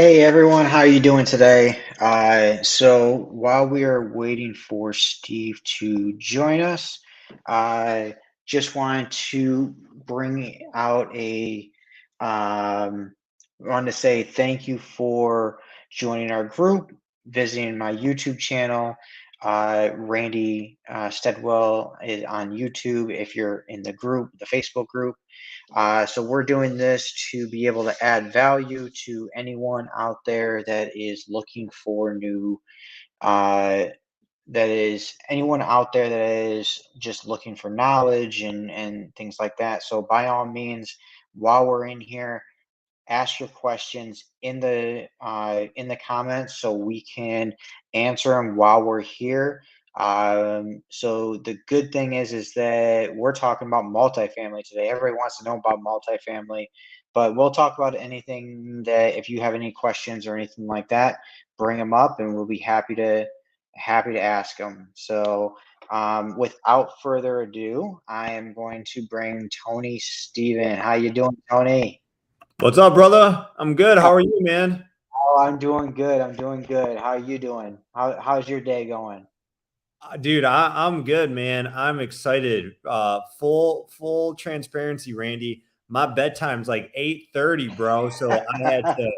Hey everyone, how you doing today? So while we are waiting for Steve to join us, I just wanted to bring out wanted to say thank you for joining our group, visiting my YouTube channel. Randy Stedwell is on YouTube if you're in the group, the Facebook group. So we're doing this to be able to add value to anyone out there that is looking for uh, that is anyone out there that is just looking for knowledge and things like that. So by all means, while we're in here, ask your questions in the comments so we can answer them while we're here. So the good thing is that we're talking about multifamily today. Everybody wants to know about multifamily, but we'll talk about anything that if you have any questions or anything like that, bring them up and we'll be happy to ask them. So without further ado, I am going to bring Tony Steven. How you doing, Tony? What's up, brother? I'm good. How are you, man? Oh, I'm doing good. I'm doing good. How are you doing? How's your day going? Dude, I'm good, man. I'm excited. Full transparency, Randy. My bedtime's like 8:30, bro. So I had to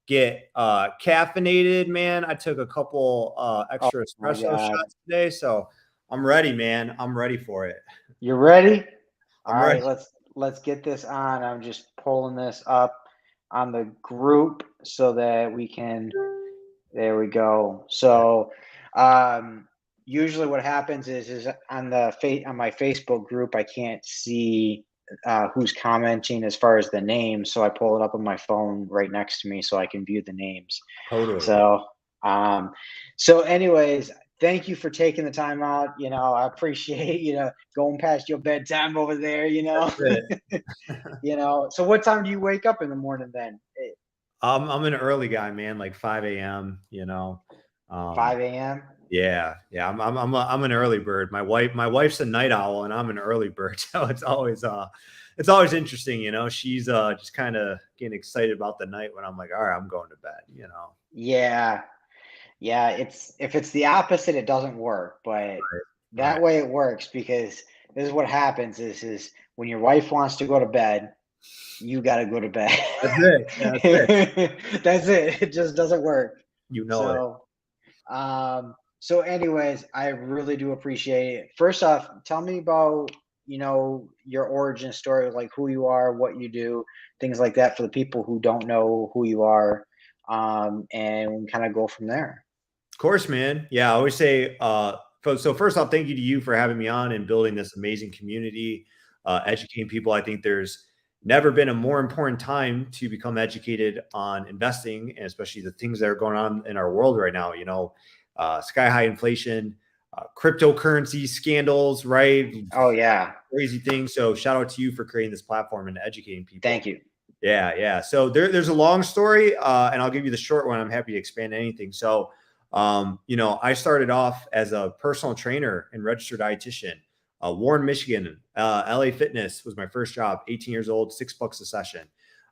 get caffeinated, man. I took a couple Oh extra my espresso God. shots today. So I'm ready, man. I'm ready for it. You ready? All I'm ready. right, let's get this on. I'm just pulling this up on the group so that we can there we go. So um usually what happens is on on my Facebook group I can't see who's commenting as far as the names, so I pull it up on my phone right next to me so I can view the names. Totally. So, um, so anyways, thank you for taking the time out. I appreciate, going past your bedtime over there, That's it. So what time do you wake up in the morning then? I'm an early guy, man, like 5 a.m. 5 a.m.? Yeah. I'm an early bird. My wife's a night owl, and I'm an early bird. So it's always interesting. She's just kind of getting excited about the night when I'm like, all right, I'm going to bed. Yeah. Yeah. If it's the opposite, it doesn't work, but Right. that way it works because this is what happens is when your wife wants to go to bed, you got to go to bed. That's it. That's it. That's it. It just doesn't work. You know it. So, so anyways, I really do appreciate it. First off, tell me about, your origin story, like who you are, what you do, things like that for the people who don't know who you are. And kind of go from there. Of course, man. Yeah, I always say, so first off, thank you to you for having me on and building this amazing community, educating people. I think there's never been a more important time to become educated on investing, and especially the things that are going on in our world right now. Sky high inflation, cryptocurrency scandals, right? Oh yeah. Crazy things. So shout out to you for creating this platform and educating people. Thank you. Yeah. So there's a long story, and I'll give you the short one. I'm happy to expand anything. So, I started off as a personal trainer and registered dietitian. Warren, Michigan, LA Fitness was my first job. 18 years old, $6 a session.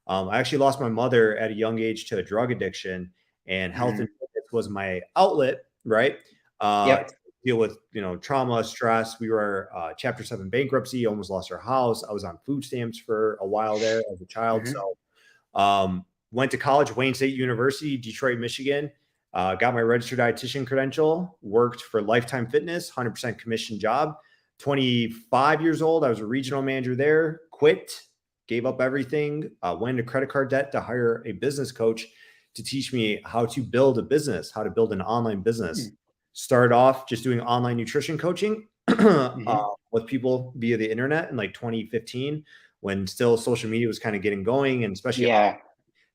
I actually lost my mother at a young age to a drug addiction, and health and Mhm. fitness was my outlet. Right. Yep. Deal with trauma, stress. We were Chapter 7 bankruptcy, almost lost our house. I was on food stamps for a while there as a child. Hmm. So went to college, Wayne State University, Detroit, Michigan. Got my registered dietitian credential. Worked for Lifetime Fitness, 100% commission job. 25 years old, I was a regional manager there. Quit, gave up everything. Went into credit card debt to hire a business coach to teach me how to build a business, how to build an online business. Started off just doing online nutrition coaching Hmm. with people via the internet in like 2015, when still social media was kind of getting going, and especially Yeah.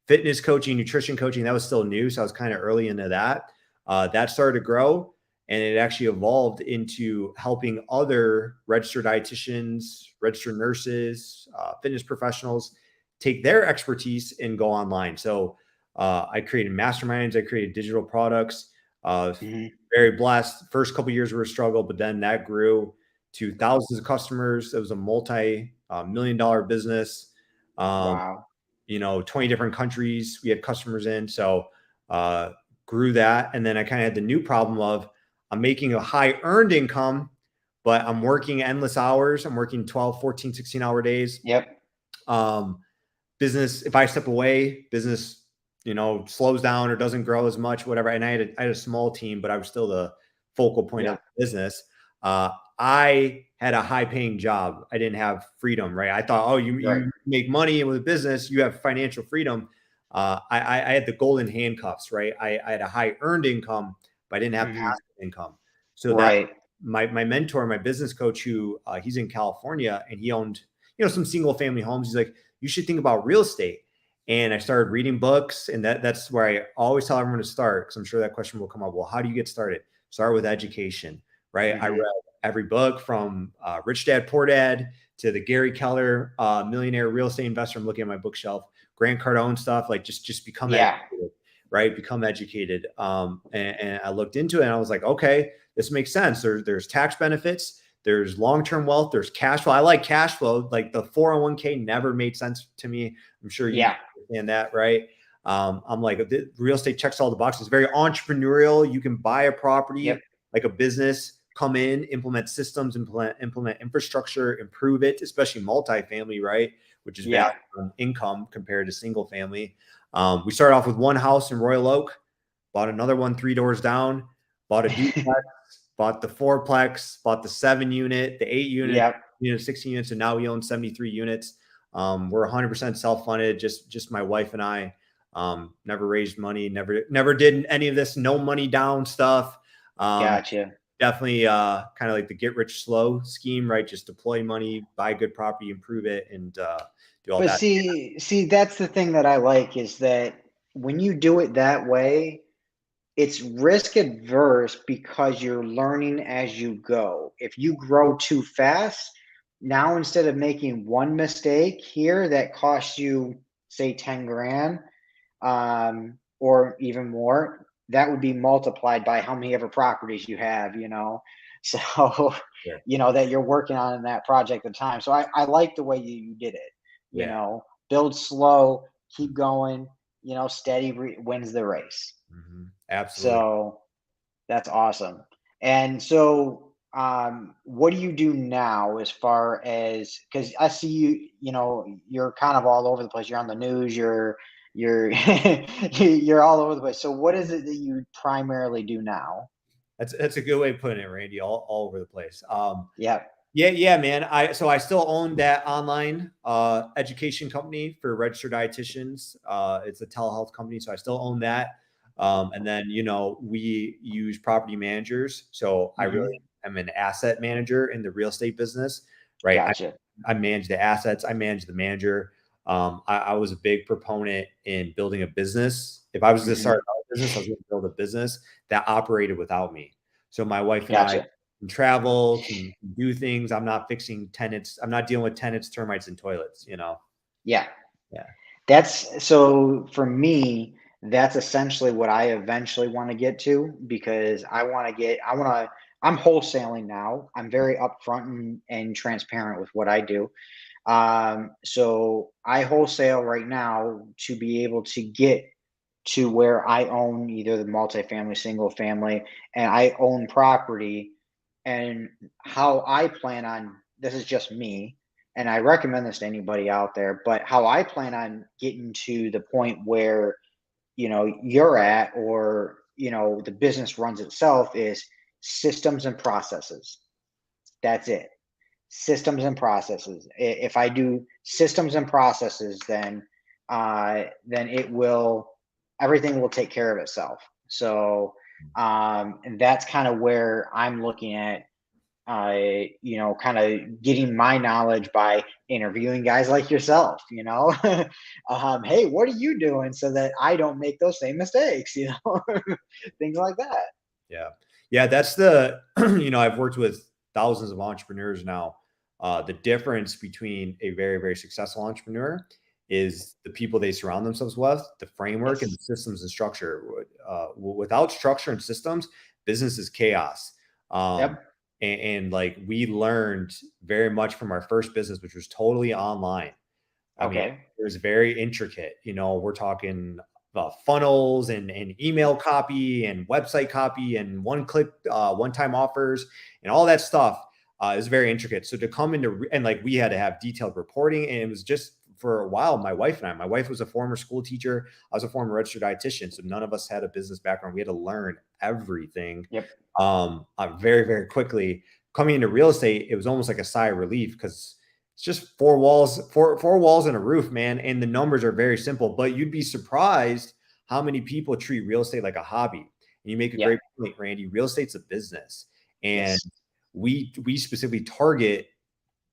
fitness coaching, nutrition coaching, that was still new. So I was kind of early into that. That started to grow, and it actually evolved into helping other registered dietitians, registered nurses, fitness professionals take their expertise and go online. So I created masterminds, I created digital products. Uh, Hmm. Very blessed. First couple years were a struggle, but then that grew to thousands of customers. It was a multi-million-dollar business. Um, Wow. 20 different countries we had customers in. So grew that. And then I kind of had the new problem of I'm making a high earned income, but I'm working endless hours. I'm working 12, 14, 16-hour days. Yep. Um, business, if I step away, business, slows down or doesn't grow as much, whatever. And I had a small team, but I was still the focal point of Yeah. the business. I had a high paying job. I didn't have freedom, right? I thought, oh, Right. you make money with a business, you have financial freedom. I had the golden handcuffs, right? I had a high earned income, but I didn't have Hmm. passive income. So that Right. my mentor, my business coach, who he's in California and he owned, some single family homes. He's like, you should think about real estate. And I started reading books, and that's where I always tell everyone to start, because I'm sure that question will come up. Well, how do you get started? Start with education, right? I read Hmm. every book from Rich Dad Poor Dad to the Gary Keller Millionaire Real Estate Investor. I'm looking at my bookshelf, Grant Cardone stuff, like just become Yeah. educated, right? Become educated. And I looked into it and I was like, okay, this makes sense. There's tax benefits. There's long-term wealth. There's cash flow. I like cash flow. Like the 401k never made sense to me. I'm sure you Yeah. understand that, right? I'm like, the real estate checks all the boxes. It's very entrepreneurial. You can buy a property Yep. like a business, come in, implement systems, implement infrastructure, improve it, especially multifamily, right? Which is valuable Yeah. income compared to single family. We started off with one house in Royal Oak, bought another one 3 doors down, bought a duplex, bought the fourplex, bought the 7 unit, the 8 unit, Yep. 16 units, and now we own 73 units. We're 100% self-funded, just my wife and I. Never raised money, never did any of this no money down stuff. Gotcha. Definitely kind of like the get rich slow scheme, right? Just deploy money, buy good property, improve it, and do all But that. see, that's the thing that I like is that when you do it that way, it's risk adverse because you're learning as you go. If you grow too fast, now instead of making one mistake here that costs you, say, 10 grand, or even more, that would be multiplied by how many ever properties you have. So, Yeah. that you're working on in that project at the time. So I like the way you did it, Yeah. build slow, keep going, steady wins the race. Absolutely. So that's awesome. And so, what do you do now as far as, because I see you're kind of all over the place. You're on the news. You're you're all over the place. So what is it that you primarily do now? That's a good way of putting it, Randy. All over the place. Yep. Yeah, man. I still own that online education company for registered dietitians. It's a telehealth company, so I still own that. And then we use property managers. So I Hmm. really am an asset manager in the real estate business, right? Gotcha. I manage the assets. I manage the manager. I was a big proponent in building a business. If I was to start Hmm. a business, I was going to build a business that operated without me. So my wife and I Gotcha. can travel, can do things. I'm not fixing tenants. I'm not dealing with tenants, termites, and toilets. Yeah. Yeah. That's so for me, that's essentially what I eventually want to get to because I'm wholesaling now. I'm very upfront and transparent with what I do. So I wholesale right now to be able to get to where I own either the multifamily, single family, and I own property. And how I plan on this is just me, and I recommend this to anybody out there, but how I plan on getting to the point where you're at or the business runs itself is systems and processes. That's it. Systems and processes. If I do systems and processes, then it will everything will take care of itself. So, and that's kind of where I'm looking at. Kind of getting my knowledge by interviewing guys like yourself. Hey, what are you doing so that I don't make those same mistakes? Things like that. Yeah. Yeah. That's the, I've worked with thousands of entrepreneurs now. The difference between a very, very successful entrepreneur is the people they surround themselves with, the framework and Yes. the systems and structure. Without structure and systems, business is chaos. Um, Yep. and like we learned very much from our first business, which was totally online. I mean, Okay. it was very intricate. We're talking funnels and email copy and website copy and one-click, one-time offers and all that stuff. Is very intricate. So to come into and like we had to have detailed reporting, and it was just for a while. My wife was a former school teacher. I was a former registered dietitian, so none of us had a business background. We had to learn everything. Yep. Very, very quickly. Coming into real estate, it was almost like a sigh of relief because it's just four walls and a roof, man. And the numbers are very simple, but you'd be surprised how many people treat real estate like a hobby. And you make a Yeah. great point, Randy. Real estate's a business. And Yes. we specifically target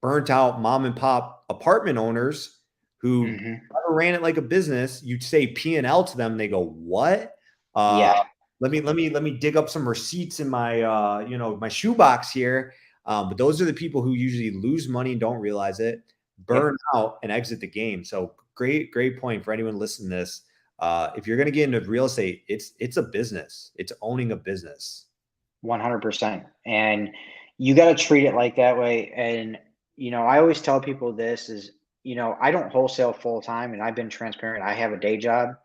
burnt out mom and pop apartment owners who never ran it like a business. You'd say P&L to them, they go, "What? Yeah. Let me dig up some receipts in my my shoebox here." But those are the people who usually lose money and don't realize it, burn out, and exit the game. So great point for anyone listening to this. If you're going to get into real estate, it's a business. It's owning a business. 100%. And you got to treat it like that way. And, I always tell people this is, I don't wholesale full time, and I've been transparent. I have a day job,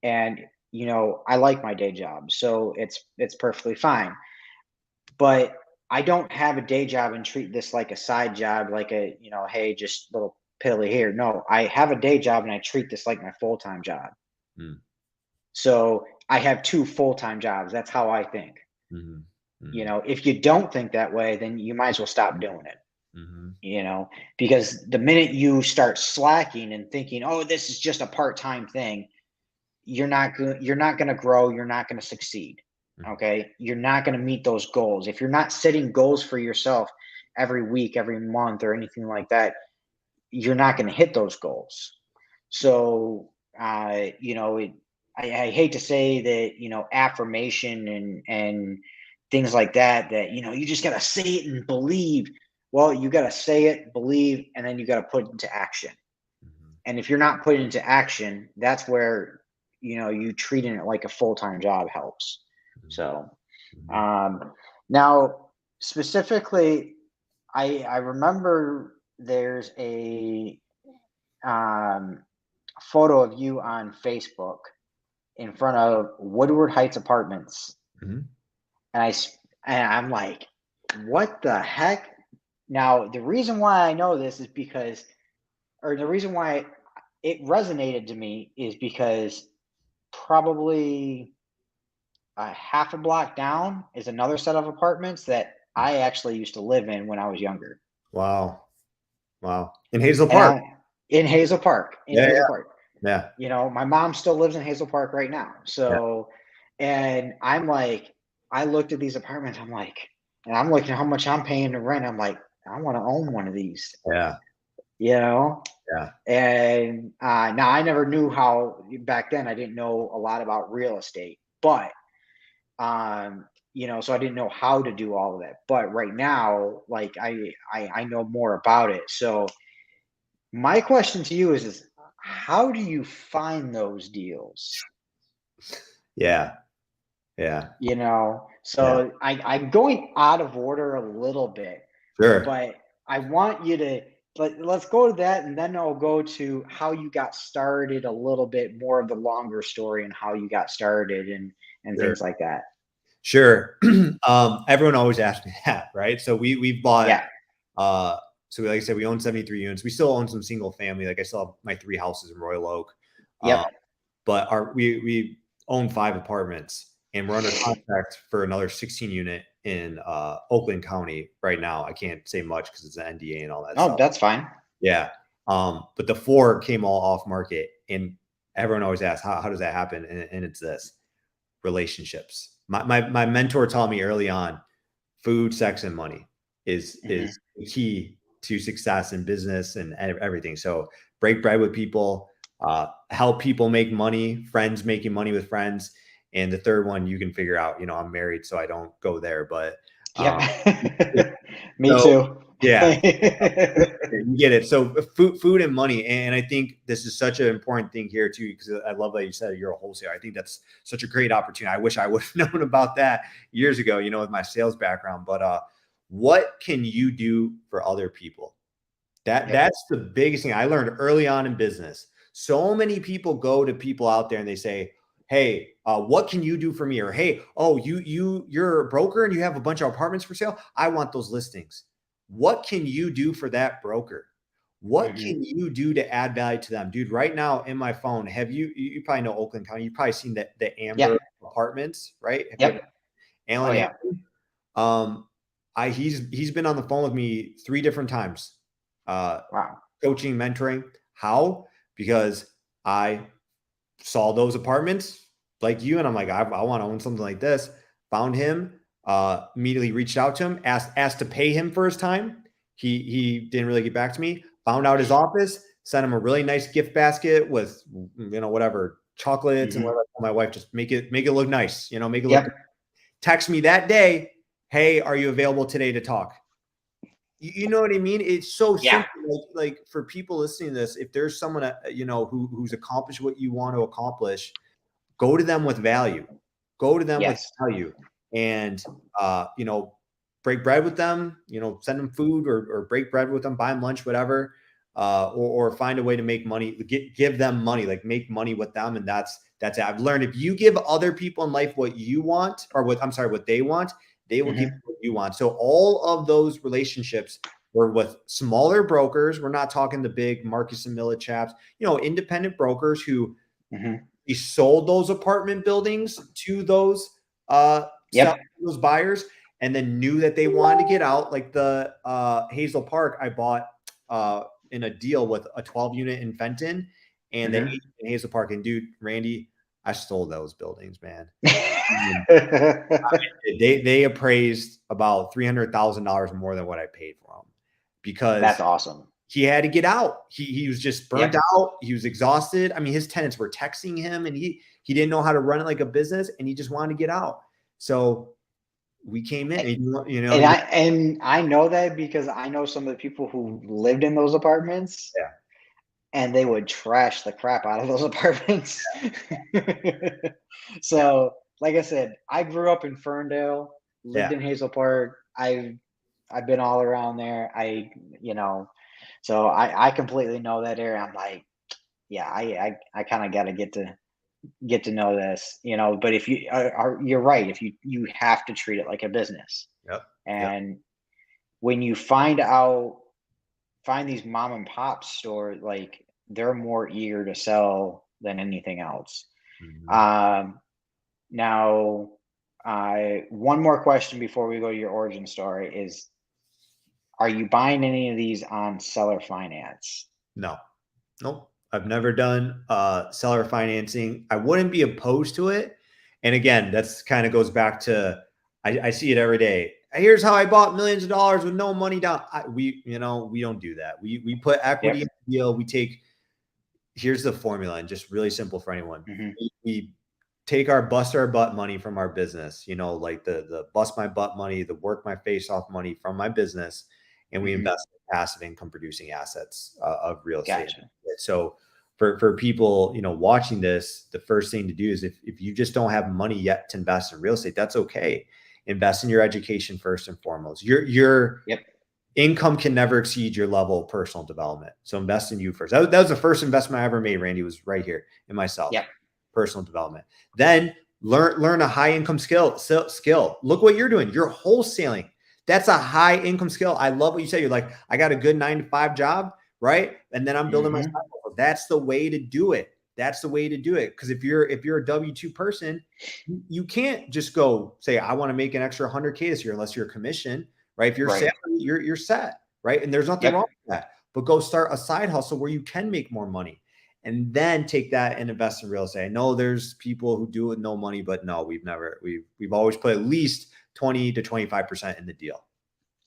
and, I like my day job. So it's perfectly fine. But I don't have a day job and treat this like a side job, like a, hey, just little piddly here. No, I have a day job and I treat this like my full time job. Mm. So I have two full time jobs. That's how I think. Mm-hmm. Mm-hmm. If you don't think that way, then you might as well stop doing it. Mm-hmm. Because the minute you start slacking and thinking, oh, this is just a part time thing, you're not going to grow. You're not going to succeed. Okay. You're not going to meet those goals. If you're not setting goals for yourself every week, every month, or anything like that, you're not going to hit those goals. So, I hate to say that, affirmation and things like that, you just got to say it and believe. Well, you got to say it, believe, and then you got to put it into action. And if you're not putting it into action, that's where, you treating it like a full-time job helps. So, now specifically, I remember there's a photo of you on Facebook in front of Woodward Heights Apartments, and I'm like, what the heck? Now, the reason why I know this is because, or the reason why it resonated to me is because probably a half a block down is another set of apartments that I actually used to live in when I was younger. Wow. In Hazel And Park. In Hazel Park. Yeah. My mom still lives in Hazel Park right now. So, and I'm like, I looked at these apartments, and I'm looking at how much I'm paying to rent. I'm like, I want to own one of these. Yeah. Yeah. And now I never knew how back then. I didn't know a lot about real estate, but so I didn't know how to do all of that. But right now, like I know more about it. So my question to you is how do you find those deals? Yeah. So I'm going out of order a little bit. Sure. But I want you to, let's go to that, and then I'll go to how you got started, a little bit more of the longer story and how you got started and things like that. Sure. Everyone always asks me that, right? So we've bought, so like I said, we own 73 units. We still own some single family. Like I still have my 3 houses in Royal Oak. But we own 5 apartments, and we're under contract for another 16 unit in Oakland County right now. I can't say much because it's an NDA and all that stuff. Oh, that's fine. Yeah. But the 4 came all off market, and everyone always asks, how does that happen? And it's this: relationships. My mentor taught me early on, food, sex, and money is the key to success in business and everything. So break bread with people, help people make money, friends making money with friends. And the third one you can figure out. I'm married, so I don't go there, but me too. Yeah. You get it. So food and money. And I think this is such an important thing here too, because I love that you said you're a wholesaler. I think that's such a great opportunity. I wish I would have known about that years ago, with my sales background. But what can you do for other people? Yep. That's the biggest thing I learned early on in business. So many people go to people out there and they say, "Hey, what can you do for me?" Or, "Hey, oh, you're a broker and you have a bunch of apartments for sale. I want those listings." What can you do for that broker? What Hmm. can you do to add value to them, dude? Right now in my phone, you probably know Oakland County? You've probably seen the Yeah. Amber apartments, right? Have you ever Yep. Oh Alan yeah. Amber? He's been on the phone with me 3 different times, uh, Wow. coaching, mentoring. How? Because I saw those apartments like you, and I'm like, I want to own something like this. Found him, immediately reached out to him, asked to pay him for his time. He didn't really get back to me. Found out his office, sent him a really nice gift basket with whatever chocolates and Hmm. whatever. My wife just make it look nice, make it look. Yep. Text me that day, hey, are you available today to talk? You know what I mean? It's so Yeah. simple. Like for people listening to this, if there's someone who's accomplished what you want to accomplish, go to them with value. Go to them with Yes. value, and break bread with them. Send them food or break bread with them, buy them lunch, whatever, or find a way to make money. Give them money, like make money with them, and that's it. I've learned if you give other people in life what you want, or what they want, they will give Hmm. you what you want. So all of those relationships were with smaller brokers. We're not talking the big Marcus and Miller chaps, independent brokers who Hmm. he sold those apartment buildings to those sellers, Yep. those buyers, and then knew that they wanted to get out. Like the Hazel Park, I bought in a deal with a 12 unit in Fenton and the 8 Hmm. in Hazel Park. And dude, Randy, I stole those buildings, man. They appraised about $300,000 more than what I paid for them That's because awesome. he had to get out. He was just burnt Yep. out. He was exhausted. I mean, his tenants were texting him, and he didn't know how to run it like a business, and he just wanted to get out. So we came in, and And I know that because I know some of the people who lived in those apartments, yeah, and they would trash the crap out of those apartments. yeah, So, like I said, I grew up in Ferndale, lived yeah. in Hazel Park. I've been all around there. You know, so I completely know that area. I'm like, yeah, I kind of got to get to know this, but if you you're right. If you have to treat it like a business. Yep, yep. And when you find these mom and pop stores, like they're more eager to sell than anything else. Mhm. Um, Now, one more question before we go to your origin story is: are you buying any of these on seller finance? No, nope. I've never done seller financing. I wouldn't be opposed to it. And again, that's kind of goes back to I see it every day. Here's how I bought millions of dollars with no money down. We don't do that. We put equity in Yep. the deal. Here's the formula, and just really simple for anyone. Hmm. We take our bust our butt money from our business, like the bust my butt money, the work my face off money from my business, and we Hmm. invest in passive income producing assets of real estate. Gotcha. So for people, watching this, the first thing to do is if you just don't have money yet to invest in real estate, that's okay. Invest in your education first and foremost. Your Yep. income can never exceed your level of personal development. So invest in you first. That was the first investment I ever made, Randy, was right here in myself, Yep. personal development. Then learn a high income skill. Look what you're doing. You're wholesaling. That's a high income skill. I love what you say. You're like, I got a good 9 to 5 job, right? And then I'm building my Hmm. side hustle. That's the way to do it. That's the way to do it. Because if you're a W-2 person, you can't just go say, I want to make an extra 100K this year unless you're a commission, right? If you're Right. salary, you're set, right? And there's nothing wrong Yep. with that. But go start a side hustle where you can make more money, and then take that and invest in real estate. I know there's people who do it with no money, but no, we've always put at least 20 to 25% in the deal.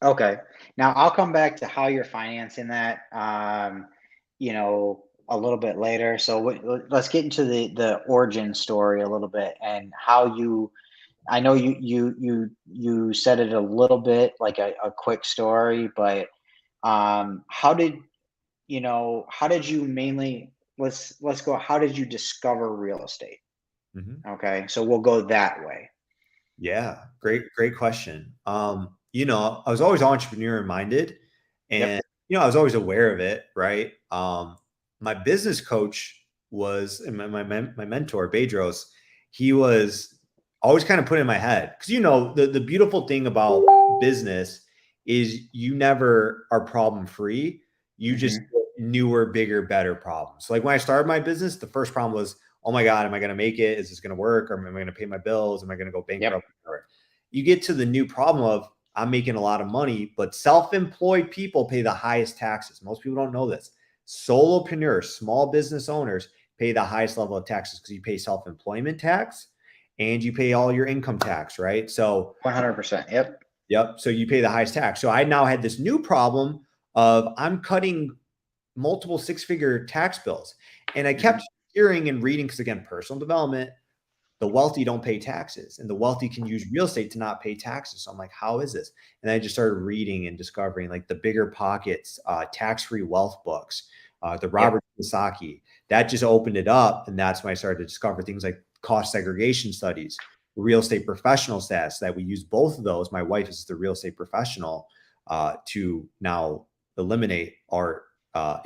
Okay. Now I'll come back to how you're financing that, a little bit later. So let's get into the origin story a little bit and how you. I know you said it a little bit like a quick story, but how did you mainly let's go. How did you discover real estate? Mhm. Okay, so we'll go that way. Yeah, great question. I was always entrepreneur minded, and Yep. I was always aware of it, right? My business coach was, and my mentor, Bedros, he was always kind of put in my head. Because, the beautiful thing about business is you never are problem free. You just Hmm. get newer, bigger, better problems. So like when I started my business, the first problem was, oh my God, am I going to make it? Is this going to work? Or am I going to pay my bills? Am I going to go Yep. bankrupt? You get to the new problem of, I'm making a lot of money, but self-employed people pay the highest taxes. Most people don't know this. Solopreneurs, small business owners pay the highest level of taxes because you pay self-employment tax and you pay all your income tax, right? So, 100%. Yep. yep. So you pay the highest tax. So I now had this new problem of I'm cutting multiple six-figure tax bills. And I Hmm. kept hearing and reading, because again, personal development, the wealthy don't pay taxes and the wealthy can use real estate to not pay taxes. So I'm like, how is this? And I just started reading and discovering like the Bigger Pockets, tax-free wealth books, the Yep. Robert Kiyosaki. That just opened it up. And that's when I started to discover things like cost segregation studies, real estate professional status, that we use both of those. My wife is the real estate professional, to now eliminate our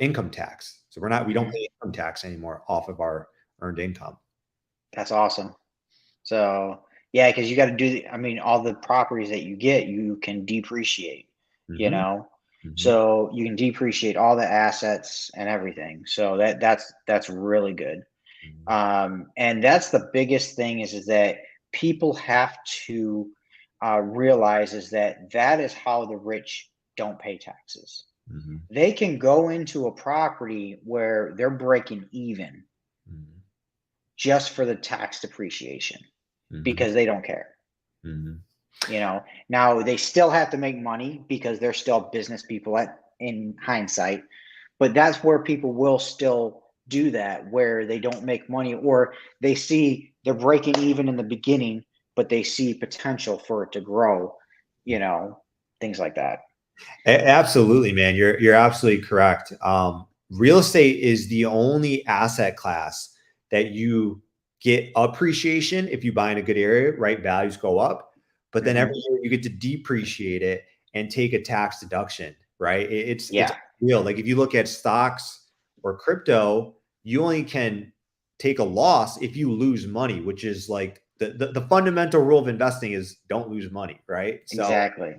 income tax. So we don't Hmm. pay income tax anymore off of our earned income. That's awesome. So yeah, because you got to I mean, all the properties that you get, you can depreciate, you Mm-hmm. know, Mm-hmm. so you can depreciate all the assets and everything. So that's really good. Mhm, And that's the biggest thing is that people have to realize is that is how the rich don't pay taxes. mhm, They can go into a property where they're breaking even mhm, just for the tax depreciation mhm, because they don't care. mhm, Now they still have to make money because they're still business people in hindsight, but that's where people will still do that, where they don't make money or they see they're breaking even in the beginning, but they see potential for it to grow, you mhm. know, things like that. Absolutely, man. You're absolutely correct. Real estate is the only asset class that you get appreciation if you buy in a good area, right? Values go up, but then every Hmm. year you get to depreciate it and take a tax deduction, right? It's Yeah. real. Like if you look at stocks or crypto, you only can take a loss if you lose money, which is like the fundamental rule of investing is don't lose money, right? So Exactly.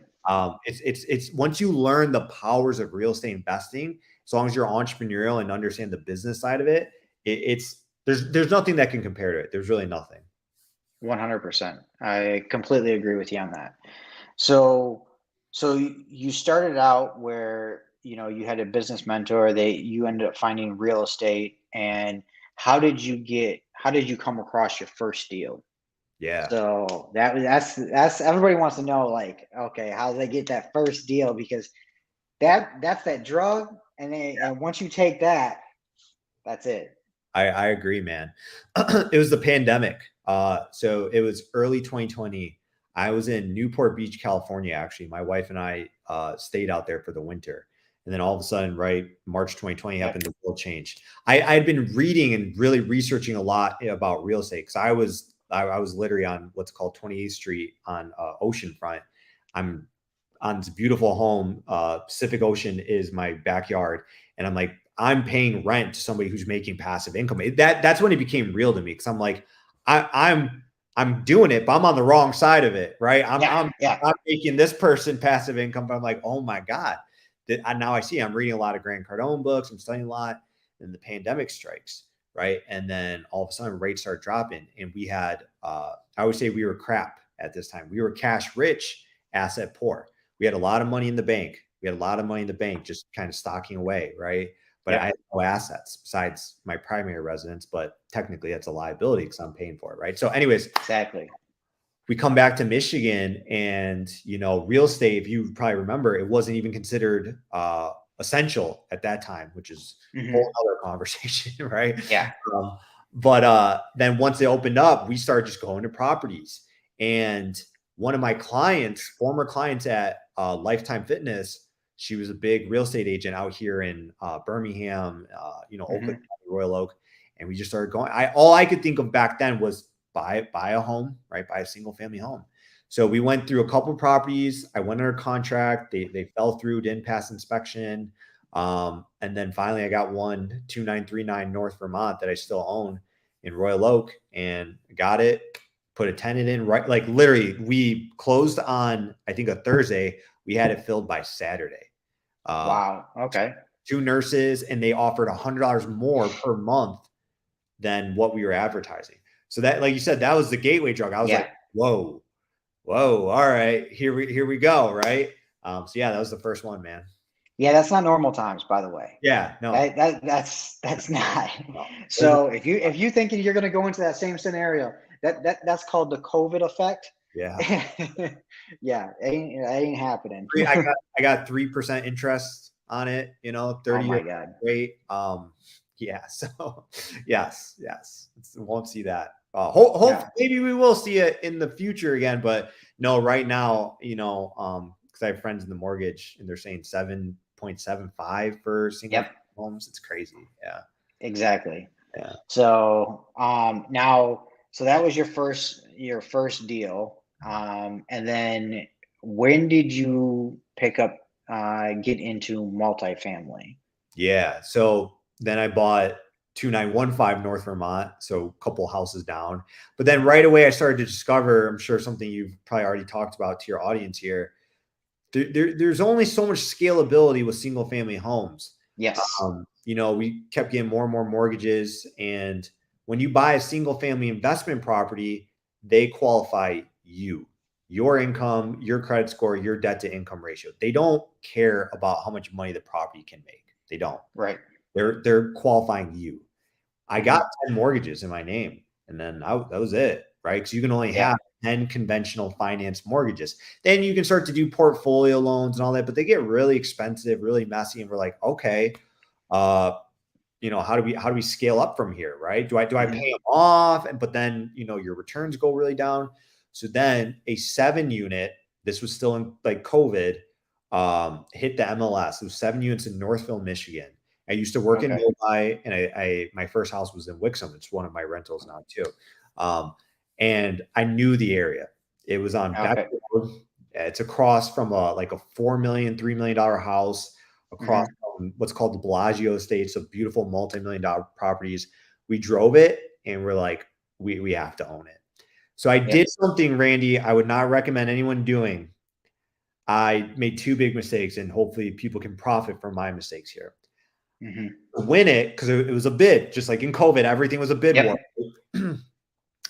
it's once you learn the powers of real estate investing, as long as you're entrepreneurial and understand the business side of it, it's there's nothing that can compare to it. There's really nothing. 100%. I completely agree with you on that. So, you started out where you had a business mentor. You ended up finding real estate, and how did you come across your first deal? Yeah. So that's everybody wants to know, like, okay, how do they get that first deal? Because that's that drug, and once you take that, that's it. I agree, man. It was the pandemic. So it was early 2020. I was in Newport Beach, California, actually. My wife and I stayed out there for the winter. And then all of a sudden, right, March 2020 happened, Yep. the world changed. I had been reading and really researching a lot about real estate because I was literally on what's called 28th Street on Oceanfront. I'm on this beautiful home. Pacific Ocean is my backyard, and I'm like, I'm paying rent to somebody who's making passive income. That's when it became real to me because I'm like, I'm doing it, but I'm on the wrong side of it, right? Yeah. Yeah. I'm making this person passive income, but I'm like, oh my god, now I see. I'm reading a lot of Grant Cardone books. I'm studying a lot, and the pandemic strikes, right? And then all of a sudden rates start dropping, and we had, I would say we were crap at this time. We were cash rich, asset poor. We had a lot of money in the bank. We had a lot of money in the bank, just kind of stocking away, right? But I Yep. had no assets besides my primary residence, but technically that's a liability because I'm paying for it, right? So, anyways, Exactly. we come back to Michigan, and real estate, if you probably remember, it wasn't even considered essential at that time, which is a whole Hmm. other conversation, right? Yeah. But then once they opened up, we started just going to properties. And one of my clients, former clients at Lifetime Fitness, she was a big real estate agent out here in Birmingham, Oakland Hmm. County, Royal Oak, and we just started going. All I could think of back then was buy a home, right? Buy a single family home. So we went through a couple of properties. I went under contract. They fell through, didn't pass inspection. And then finally I got 12939 North Vermont that I still own in Royal Oak, and got it, put a tenant in, right? Like literally we closed on, I think, a Thursday. We had it filled by Saturday. Uh, Wow. Okay. two nurses, and they offered $100 more per month than what we were advertising. So that, like you said, that was the gateway drug. I was Yeah. like, whoa, whoa, all right, here we go, right? So yeah, that was the first one, man. Yeah, that's not normal times, by the way. Yeah, no, That's not. no. So if you thinking you're going to go into that same scenario, that's called the COVID effect. Yeah, Yeah, ain't happening. I got 3% interest on it. Oh 30-year my God. rate. Yeah. So yes, won't see that. Yeah. Hopefully, maybe we will see it in the future again, but no, right now, because I have friends in the mortgage and they're saying 7.75 for single Yep. homes. It's crazy. Yeah. Exactly. Yeah. So now, so that was your first deal. And then when did you get into multifamily? Yeah. So then I bought 2915 North Vermont, so a couple houses down. But then right away I started to discover, I'm sure something you've probably already talked about to your audience here. There's only so much scalability with single family homes. Yes. We kept getting more and more mortgages. And when you buy a single family investment property, they qualify your income, your credit score, your debt to income ratio. They don't care about how much money the property can make. They don't. Right. They're qualifying you. I Hmm. got 10 mortgages in my name, and then that was it, right? Because you can only Yeah. have 10 conventional finance mortgages. Then you can start to do portfolio loans and all that, but they get really expensive, really messy. And we're like, okay, uh, how do we scale up from here, right? Do I pay Hmm. them off? But then your returns go really down. So then a 7 unit, this was still in like COVID, hit the MLS. It was 7 units in Northville, Michigan. I used to work in Okay. Novi, and I my first house was in Wixom. It's one of my rentals now too. And I knew the area. It was on Beck Okay. Road. It's across from like a $4 million, $3 million house, across Hmm. what's called the Bellagio estate. So beautiful multi-million-dollar properties. We drove it and we're like, we have to own it. So I Yep. did something, Randy, I would not recommend anyone doing. I made two big mistakes, and hopefully people can profit from my mistakes here. Hmm. Win it, because it was a bid, just like in COVID, everything was a bid war. Yep.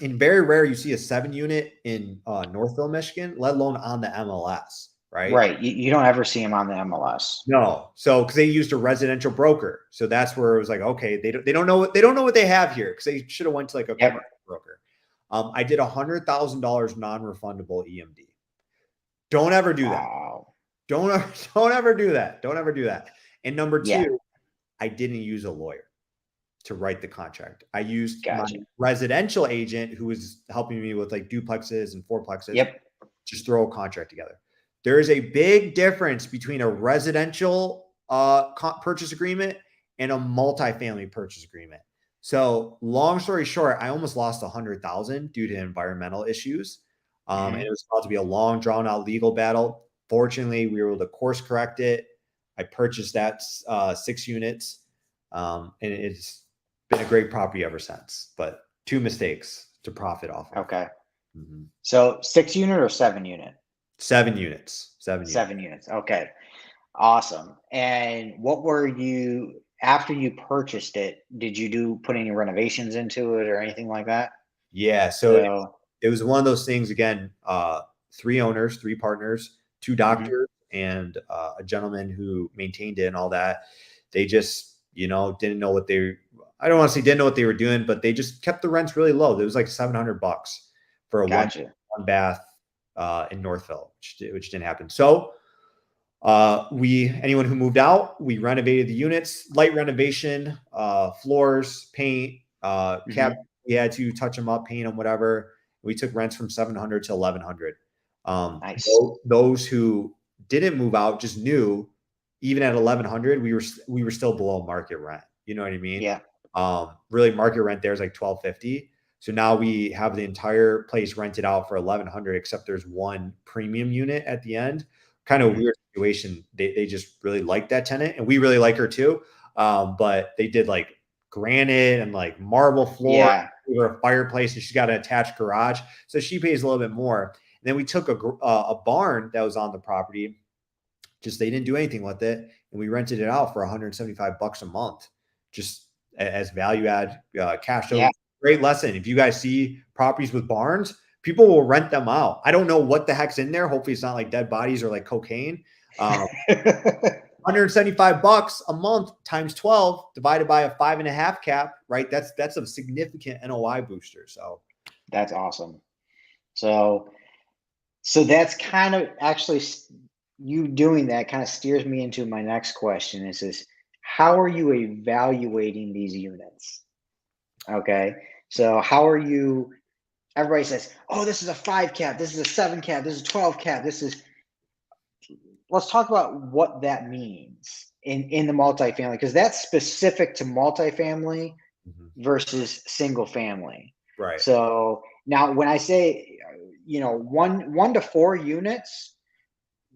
And very rare you see a 7 unit in Northville, Michigan, let alone on the MLS, right? Right. You don't ever see him on the MLS. No. So because they used a residential broker. So that's where it was like, okay, they don't know what they have here, because they should have went to like a Yep. commercial broker. I did $100,000 non-refundable EMD. Don't ever do that. Wow. Don't ever do that. Don't ever do that. And number Yeah. two, I didn't use a lawyer to write the contract. I used my Gotcha. residential agent, who was helping me with like duplexes and fourplexes, Yep. just throw a contract together. There is a big difference between a residential purchase agreement and a multifamily purchase agreement. So long story short, I almost lost 100,000 due to environmental issues. And Hmm. it was about to be a long drawn out legal battle. Fortunately, we were able to course correct it. I purchased that 6 units. And it's been a great property ever since, but two mistakes to profit off of. Okay. Mhm. So 6 unit or 7 unit? 7 units. 7 units. 7 units. Okay. Awesome. And what were you after you purchased it? Did you put any renovations into it or anything like that? Yeah. So So. it was one of those things again, three owners, three partners, two Mhm. doctors, and a gentleman who maintained it and all that. They just, didn't know I don't want to say didn't know what they were doing, but they just kept the rents really low. It was like $700 for a Gotcha. one bath in Northville, which didn't happen. So anyone who moved out, we renovated the units, light renovation, floors, paint, Mhm. cabinets. We had to touch them up, paint them, whatever. We took rents from 700 to 1100. Nice. Those who didn't move out just knew, even at 1100, we were still below market rent. You know what I mean? Yeah. Really, market rent there is like 1250. So now we have the entire place rented out for 1100, except there's one premium unit at the end, kind of weird situation. They just really like that tenant, and we really like her too. But they did like granite and like marble floor Yeah. over a fireplace, and she's got an attached garage, so she pays a little bit more. And then we took a barn that was on the property. Just they didn't do anything with it, and we rented it out for 175 bucks a month, just as value add cash. Yeah. So great lesson. If you guys see properties with barns, people will rent them out. I don't know what the heck's in there. Hopefully, it's not like dead bodies or like cocaine. 175 bucks a month times 12 divided by a 5.5 cap, right? That's a significant NOI booster. So That's awesome. So that's kind of actually you doing that kind of steers me into my next question is how are you evaluating these units? Okay. So how are you, everybody says, oh, this is a 5 cap, this is a 7 cap, this is 12 cap, let's talk about what that means in the multifamily, because that's specific to multifamily versus single family. right. So now when I say, 1 to 4 units,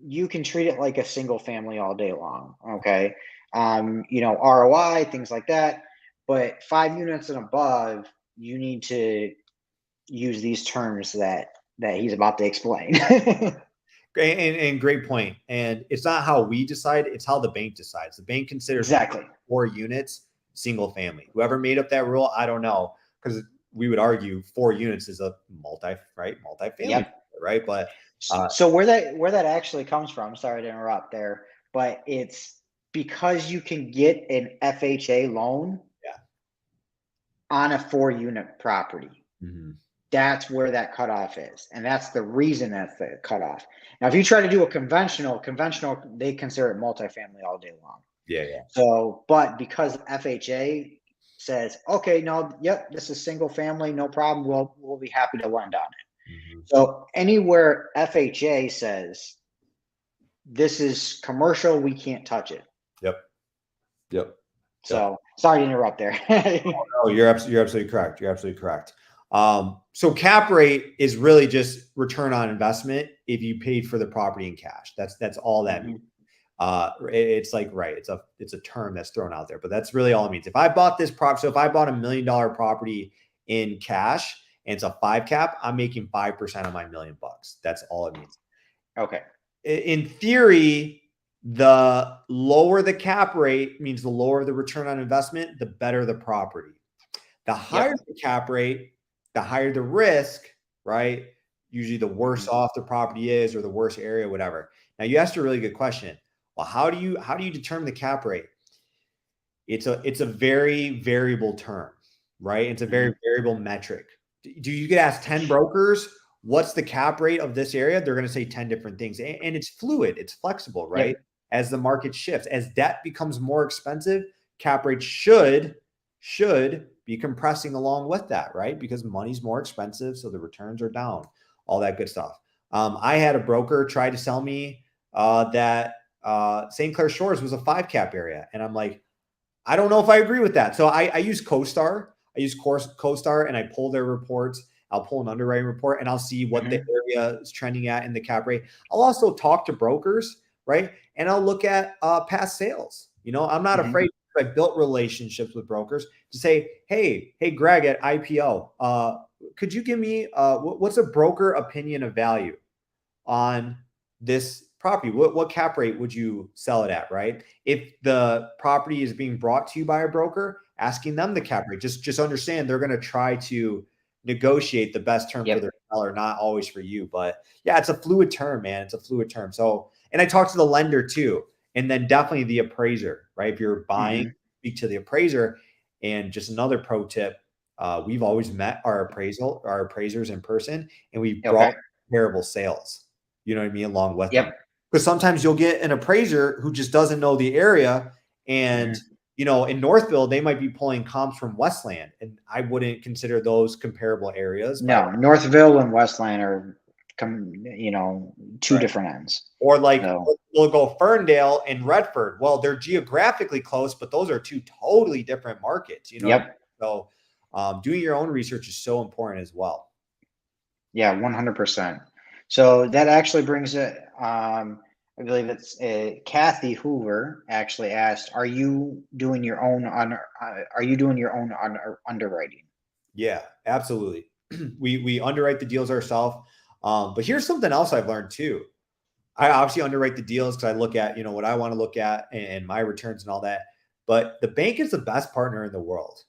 you can treat it like a single family all day long. Okay. ROI, things like that. But 5 units and above, you need to use these terms that he's about to explain. And great point. And it's not how we decide, it's how the bank decides. The bank considers Exactly. 4 units single family. Whoever made up that rule, I don't know, because we would argue 4 units is a multifamily, Yep. right? But so where that actually comes from, sorry to interrupt there, but it's because you can get an FHA loan on a 4-unit property. That's where that cutoff is. And that's the reason that's the cutoff. Now, if you try to do a conventional, they consider it multifamily all day long. Yeah. So, but because FHA says, okay, no, yep, this is single family, no problem. We'll be happy to lend on it. So anywhere FHA says this is commercial, we can't touch it. Yep. So sorry to interrupt there. No, you're absolutely correct. You're absolutely correct. So cap rate is really just return on investment if you paid for the property in cash. That's all that means. It's like, right, it's a term that's thrown out there, but that's really all it means. If I bought this prop, so if I bought $1 million property in cash and it's a 5 cap, I'm making 5% of my $1 million. That's all it means. Okay. In theory, the lower the cap rate means the lower the return on investment, the better the property. The higher the cap rate, the higher the risk, right? Usually the worse off the property is, or the worse area, whatever. Now you asked a really good question. Well, how do you determine the cap rate? It's a very variable term, right? It's a very variable metric. Do you get asked 10 brokers, what's the cap rate of this area? They're going to say 10 different things. And it's fluid, it's flexible, right? As the market shifts, as debt becomes more expensive, cap rates should be compressing along with that, right? Because money's more expensive, so the returns are down, all that good stuff. I had a broker try to sell me that St. Clair Shores was a 5 cap area. And I'm like, I don't know if I agree with that. So I use CoStar. I use CoStar and I pull their reports. I'll pull an underwriting report and I'll see what the area is trending at in the cap rate. I'll also talk to brokers, right? And I'll look at past sales. I'm not afraid. I built relationships with brokers to say, hey, Greg at IPO, could you give me what's a broker opinion of value on this property? What cap rate would you sell it at, right? If the property is being brought to you by a broker, asking them the cap rate, just understand they're going to try to negotiate the best term for their seller, not always for you. But yeah, it's a fluid term, man. It's a fluid term. So, and I talk to the lender too. And then definitely the appraiser, right? If you're buying, speak to the appraiser. And just another pro tip, we've always met our appraisers in person, and we've brought comparable sales. You know what I mean? Along with them. Because sometimes you'll get an appraiser who just doesn't know the area. And, in Northville, they might be pulling comps from Westland. And I wouldn't consider those comparable areas. No, Northville and Westland are two different ends. Or like we'll go Ferndale and Redford. Well, they're geographically close, but those are 2 totally different markets. So doing your own research is so important as well. Yeah, 100%. So that actually brings it. I believe it's Kathy Hoover actually asked, "Are you doing your own underwriting?" Yeah, absolutely. We underwrite the deals ourselves. But here's something else I've learned too. I obviously underwrite the deals because I look at, what I want to look at and my returns and all that. But the bank is the best partner in the world.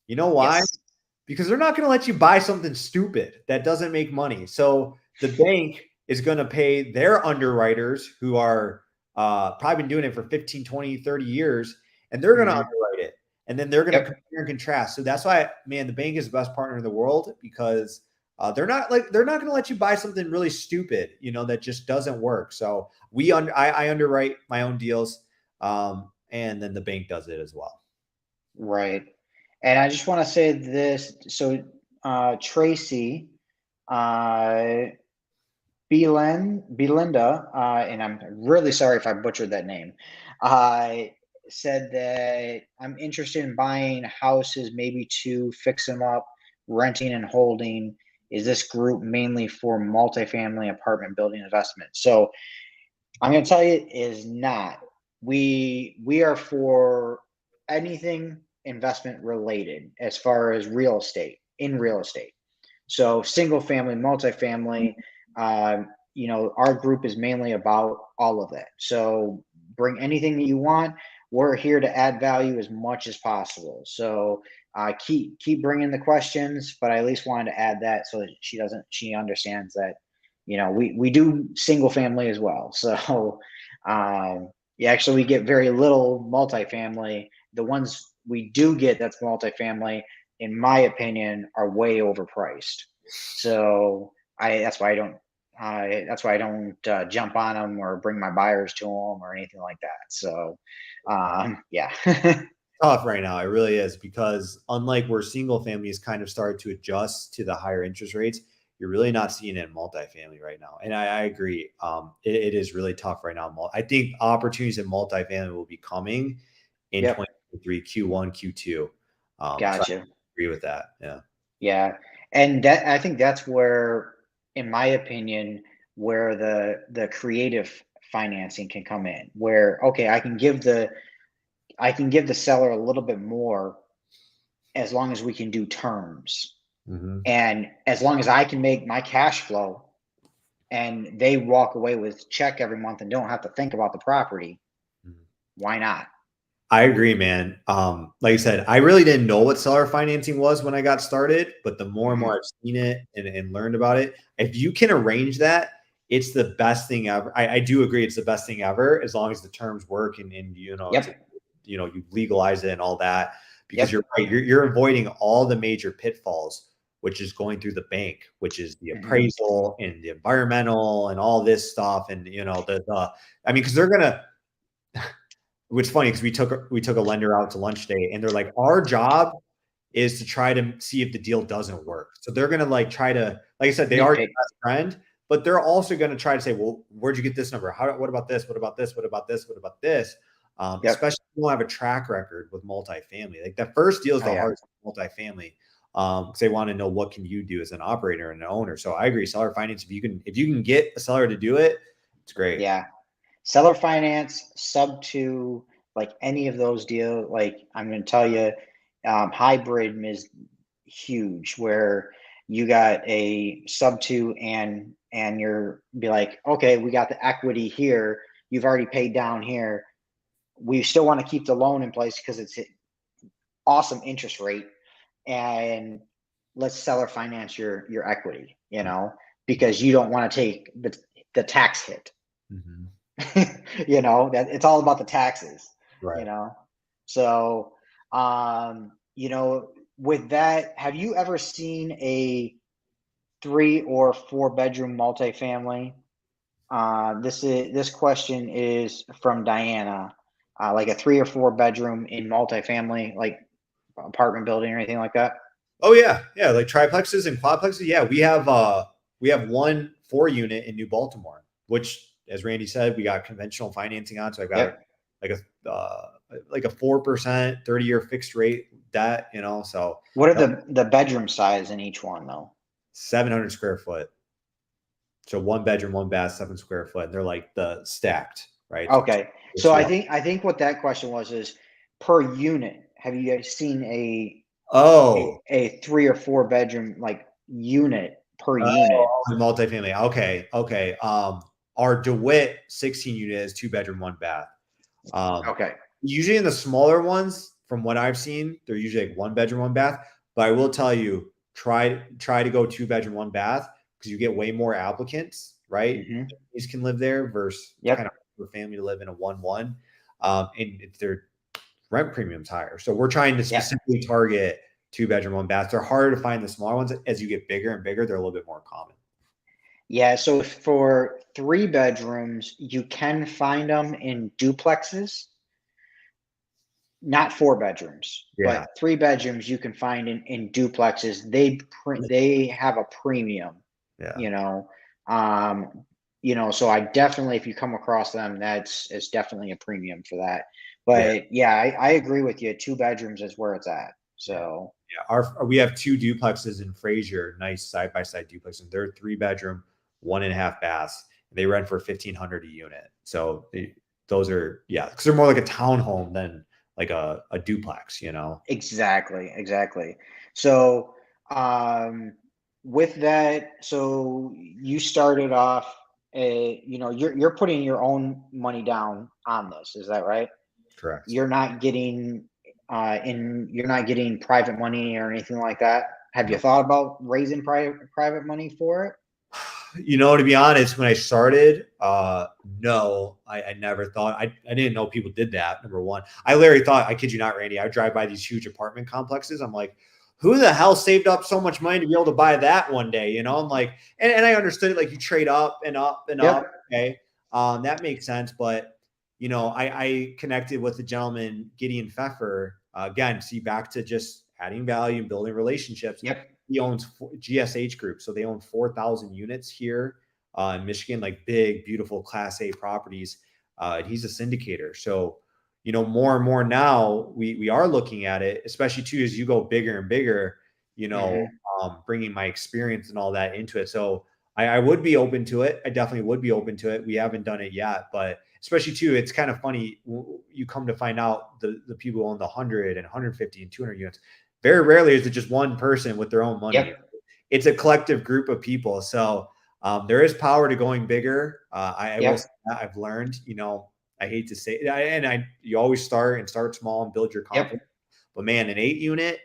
You know why? Yes. Because they're not going to let you buy something stupid that doesn't make money. So the bank is going to pay their underwriters who are probably been doing it for 15, 20, 30 years, and they're going to Hmm. underwrite it. And then they're going to Yep. compare and contrast. So that's why, man, the bank is the best partner in the world because they're not going to let you buy something really stupid, that just doesn't work. So I underwrite my own deals, and then the bank does it as well. Right. And I just want to say this. So, Tracy, uh, Belinda, and I'm really sorry if I butchered that name, uh, said that I'm interested in buying houses, maybe to fix them up, renting and holding. Is this group mainly for multifamily apartment building investment? So I'm going to tell you, it is not. We are for anything investment related as far as real estate, in real estate. So single family, multifamily, our group is mainly about all of that. So bring anything that you want. We're here to add value as much as possible. So keep bringing the questions, but I at least wanted to add that so that she understands that we do single family as well. So yeah, actually we get very little multifamily. The ones we do get that's multifamily, in my opinion, are way overpriced. So that's why I don't jump on them or bring my buyers to them or anything like that. So yeah. Tough right now. It really is because unlike where single families kind of started to adjust to the higher interest rates, you're really not seeing it in multifamily right now. And I agree. It is really tough right now. I think opportunities in multifamily will be coming in Yep. 2023, Q1, Q2. So I Gotcha. agree with that. Yeah. Yeah. And that I think that's where, in my opinion, where the creative financing can come in, where okay, I can give the seller a little bit more as long as we can do terms. Hmm. And as long as I can make my cash flow and they walk away with check every month and don't have to think about the property, why not? I agree, man. Like I said, I really didn't know what seller financing was when I got started, but the more and more Hmm. I've seen it and learned about it, if you can arrange that, it's the best thing ever. I do agree it's the best thing ever as long as the terms work and Yep. you legalize it and all that. Because you're Yep. right, you're avoiding all the major pitfalls, which is going through the bank, which is the Hmm. appraisal and the environmental and all this stuff. And the I mean, because they're gonna which funny because we took a lender out to lunch today, and they're like, our job is to try to see if the deal doesn't work. So they're gonna like try to, like I said, they are your Nitpick. best friend, but they're also gonna try to say, well, where'd you get this number? What about this? What about this? What about this? What about this? Yep. Especially if you don't have a track record with multifamily. Like the first deal is Oh the yeah. hardest multifamily. Because they want to know what can you do as an operator and an owner. So I agree, seller finance. If you can get a seller to do it, it's great. Yeah. Seller finance, sub two, like any of those deals, like I'm going to tell you, hybrid is huge where you got a sub two and you're be like, okay, we got the equity here. You've already paid down here. We still want to keep the loan in place because it's an awesome interest rate, and let's seller finance your equity, because you don't want to take the tax hit. Mhm. That it's all about the taxes, you Right. know. So, with that, have you ever seen a 3 or 4 bedroom multifamily? This question is from Diana. Like a 3 or 4 bedroom in multifamily, like apartment building or anything like that? Oh yeah, yeah, like triplexes and quadplexes. Yeah, we have one 4 unit in New Baltimore, which, as Randy said, we got conventional financing on. So I've got Yep. like a 4% 30-year fixed rate debt. So What are no, the bedroom size in each one though? 700 square foot. So 1 bedroom, 1 bath, 7 square foot. And they're like the stacked, right? So Okay. So two. I think what that question was is per unit. Have you guys seen Oh, a 3 or 4 bedroom like unit per unit? oh, multifamily. Okay, okay. Our DeWitt 16 unit is 2 bedroom, 1 bath. Um, Okay. Usually in the smaller ones, from what I've seen, they're usually like 1 bedroom, 1 bath. But I will tell you, try to go 2 bedroom, 1 bath because you get way more applicants, right? Mm-hmm. These can live there versus kind of Yep. for a family to live in a 1-1. And their rent premium's higher. So we're trying to Yep. specifically target 2 bedroom, 1 bath. They're harder to find the smaller ones. As you get bigger and bigger, they're a little bit more common. Yeah. So for 3 bedrooms, you can find them in duplexes, not 4 bedrooms, Yeah. but 3 bedrooms you can find in duplexes. They have a premium, Yeah. you know. Um, so I definitely, if you come across them, it's definitely a premium for that. Yeah. But yeah, I agree with you. 2 bedrooms is where it's at. Yeah. So Yeah. We have 2 duplexes in Fraser, nice side by side duplexes. They're 3 bedroom, 1.5 baths. They rent for 1,500 a unit. So those are, yeah, because they're more like a townhome than like a duplex, you know? exactly. So with that, so you started off you're putting your own money down on this, is that right? Correct. You're not getting you're not getting private money or anything like that. Have you No. thought about raising private money for it? To be honest, when I started, no, I never thought I didn't know people did that. Number one, I literally thought, I kid you not, Randy, I would drive by these huge apartment complexes. I'm like, who the hell saved up so much money to be able to buy that one day? I'm like, and I understood it. Like you trade up and up and up. Yep. Okay. That makes sense. But, I connected with the gentleman, Gideon Pfeffer, again, see back to just adding value and building relationships. Yep. He owns GSH Group, so they own 4,000 units here in Michigan, like big, beautiful Class A properties. And he's a syndicator, so more and more now we are looking at it, especially too as you go bigger and bigger. Hmm. Bringing my experience and all that into it. So I would be open to it. I definitely would be open to it. We haven't done it yet, but especially too, it's kind of funny. You come to find out the people who own the 100 and 150 and 200 units, very rarely is it just one person with their own money. Yep. It's a collective group of people. So there is power to going bigger. I will say Yep. that I've learned, I hate to say it, you always start small and build your confidence. Yep. But man, an 8 unit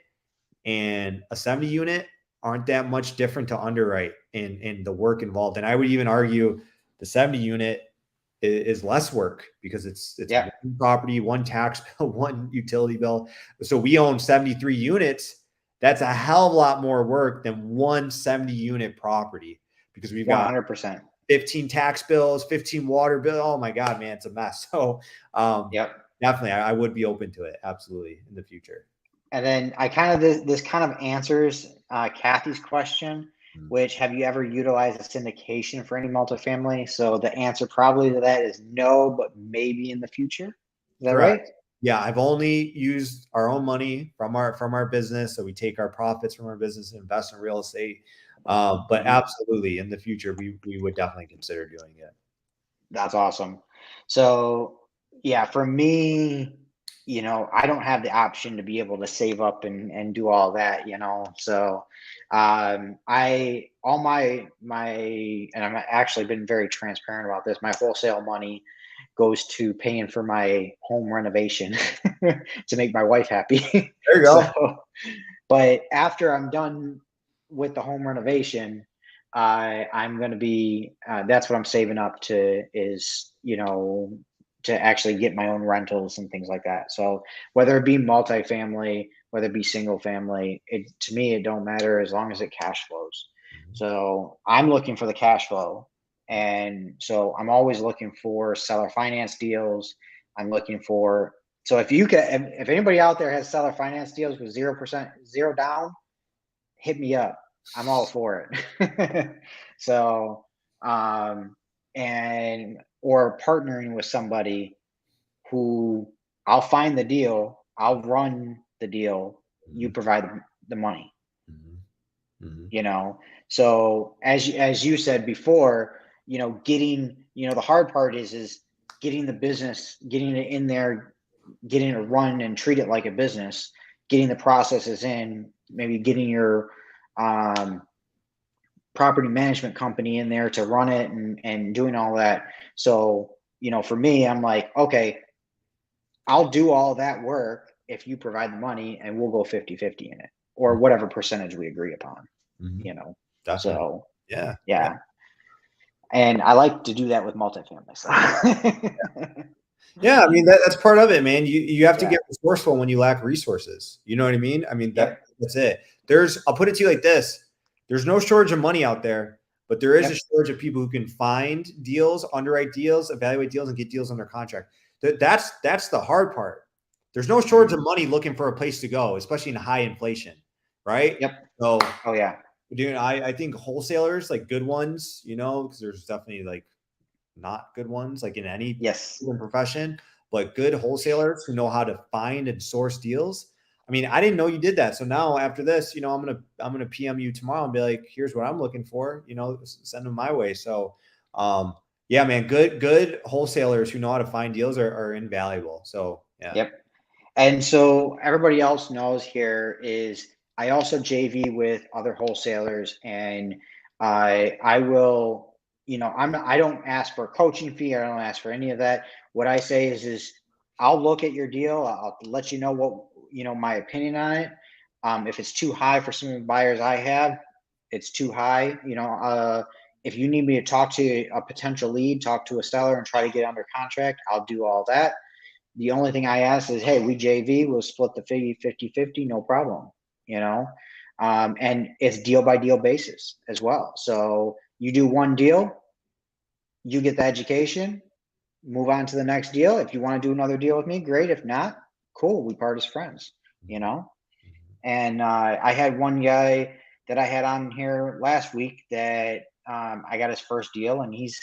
and a 70 unit aren't that much different to underwrite and the work involved. And I would even argue the 70 unit is less work because it's Yep. one property, one tax bill, one utility bill. So we own 73 units. That's a hell of a lot more work than one 70 unit property because we've got 100%. 15 tax bills, 15 water bill. Oh my God, man, it's a mess. So Yep. definitely I would be open to it. Absolutely in the future. And then I kind of this kind of answers Kathy's question, Mm. which have you ever utilized a syndication for any multifamily? So the answer probably to that is no, but maybe in the future. Is that Correct. right? Yeah, I've only used our own money from our business, so we take our profits from our business and invest in real estate. But Mhm. absolutely, in the future, we would definitely consider doing it. That's awesome. So yeah, for me, I don't have the option to be able to save up and do all that. So I all my and I'm actually been very transparent about this. My wholesale money goes to paying for my home renovation to make my wife happy. There you So go. but after I'm done with the home renovation, I'm going to be, that's what I'm saving up to is, to actually get my own rentals and things like that. So whether it be multifamily, whether it be single family, to me, it don't matter as long as it cash flows. Mhm. So I'm looking for the cash flow. And so I'm always looking for seller finance deals. I'm looking for, so if anybody out there has seller finance deals with 0%, zero down, hit me up. I'm all for it. So, um, and or partnering with somebody who I'll find the deal, I'll run the deal, you Mhm. provide the money. Mhm. you know. So as you said before, you know, getting, you know, the hard part is getting the business, getting it in there, getting it run and treat it like a business, getting the processes in, maybe getting your property management company in there to run it, and doing all that. So, you know, for me, I'm like, okay, I'll do all that work if you provide the money, and we'll go 50-50 in it, or whatever percentage we agree upon, Mhm. you know. Definitely. So Yeah. Yeah. yeah. And I like to do that with multifamily. So Yeah, I mean that's part of it, man. You have to yeah. get resourceful when you lack resources. You know what I mean? I mean Yep. that's it. I'll put it to you like this: there's no shortage of money out there, but there is a Yep. shortage of people who can find deals, underwrite deals, evaluate deals, and get deals under contract. That's the hard part. There's no shortage Mm-hmm. of money looking for a place to go, especially in high inflation, right? Yep. So, Oh yeah. dude, I think wholesalers, like good ones, you know, because there's definitely like not good ones, like in any Yes. profession, but good wholesalers who know how to find and source deals. I mean, I didn't know you did that. So now after this, you know, I'm gonna PM you tomorrow and be like, here's what I'm looking for. You know, send them my way. So, yeah, man, good wholesalers who know how to find deals are invaluable. So yeah, Yep. And so everybody else knows here is I also JV with other wholesalers, and I will, you know, I don't ask for a coaching fee. I don't ask for any of that. What I say is I'll look at your deal. I'll let you know what, you know, my opinion on it. If it's too high for some of the buyers I have, it's too high. You know, if you need me to talk to a potential lead, talk to a seller and try to get under contract, I'll do all that. The only thing I ask is, hey, we JV, we'll split the fee 50-50, no problem, you know? And it's deal by deal basis as well. So you do one deal, you get the education, move on to the next deal. If you want to do another deal with me, great. If not, cool, we part as friends, you know? And I had one guy that I had on here last week that I got his first deal, and he's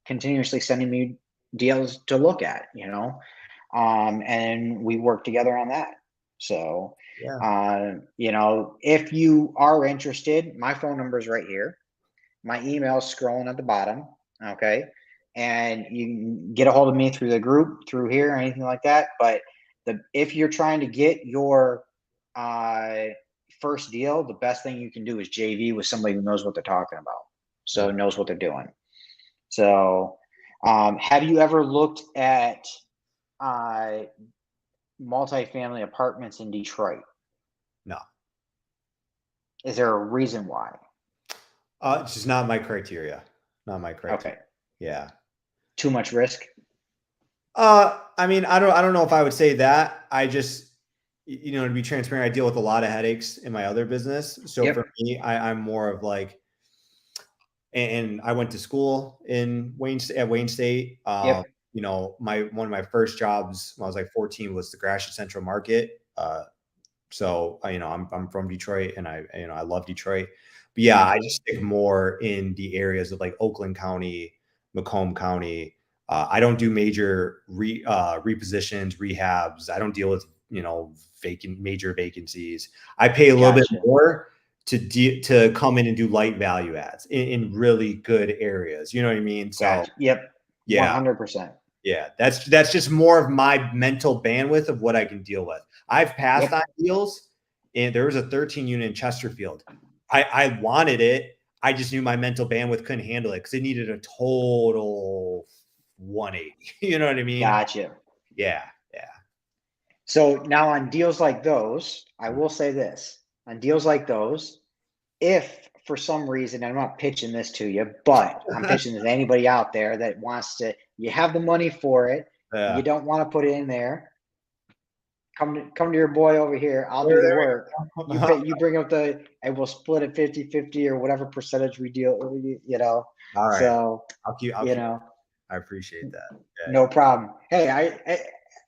continuously sending me deals to look at, you know? And we work together on that. So, yeah. you know, if you are interested, my phone number is right here. My email is scrolling at the bottom. Okay. And you can get a hold of me through the group, through here, or anything like that. But if you're trying to get your uh, first deal, the best thing you can do is JV with somebody who knows what they're talking about. So knows what they're doing. So, have you ever looked at uh, multifamily apartments in Detroit? No, Is there a reason why? it's just not my criteria. Not my criteria. Okay. Yeah. Too much risk? I mean, I don't know if I would say that. I just, you know, to be transparent, I deal with a lot of headaches in my other business. So for Yep. me, I'm more of like, and I went to school in Wayne State. Yep. You know, one of my first jobs when I was like 14 was the Gratiot Central Market. So you know, I'm from Detroit, and I love Detroit. But yeah, I Mm-hmm. just stick more in the areas of like Oakland County, Macomb County. I don't do major repositions, rehabs. I don't deal with, you know, major vacancies. I pay a little bit Gotcha. more to come in and do light value adds in really good areas. You know what I mean? So Gotcha. Yep. yeah, 100%. yeah, that's just more of my mental bandwidth of what I can deal with. I've passed Yep. on deals, and there was a 13 unit in Chesterfield. I wanted it. I just knew my mental bandwidth couldn't handle it because it needed a total 180. You know what I mean? Gotcha. Yeah, yeah. So now on deals like those, I will say this, on deals like those, if for some reason, and I'm not pitching this to you, but I'm pitching this to anybody out there that wants to, you have the money for it, you Yeah. don't want to put it in there, come to your boy over here. I'll do the There work. we You go. pay, you bring up and we'll split it 50-50 or whatever percentage we deal, you know. All right. So, I'll you keep. know, I appreciate that. Yeah. no problem. Hey,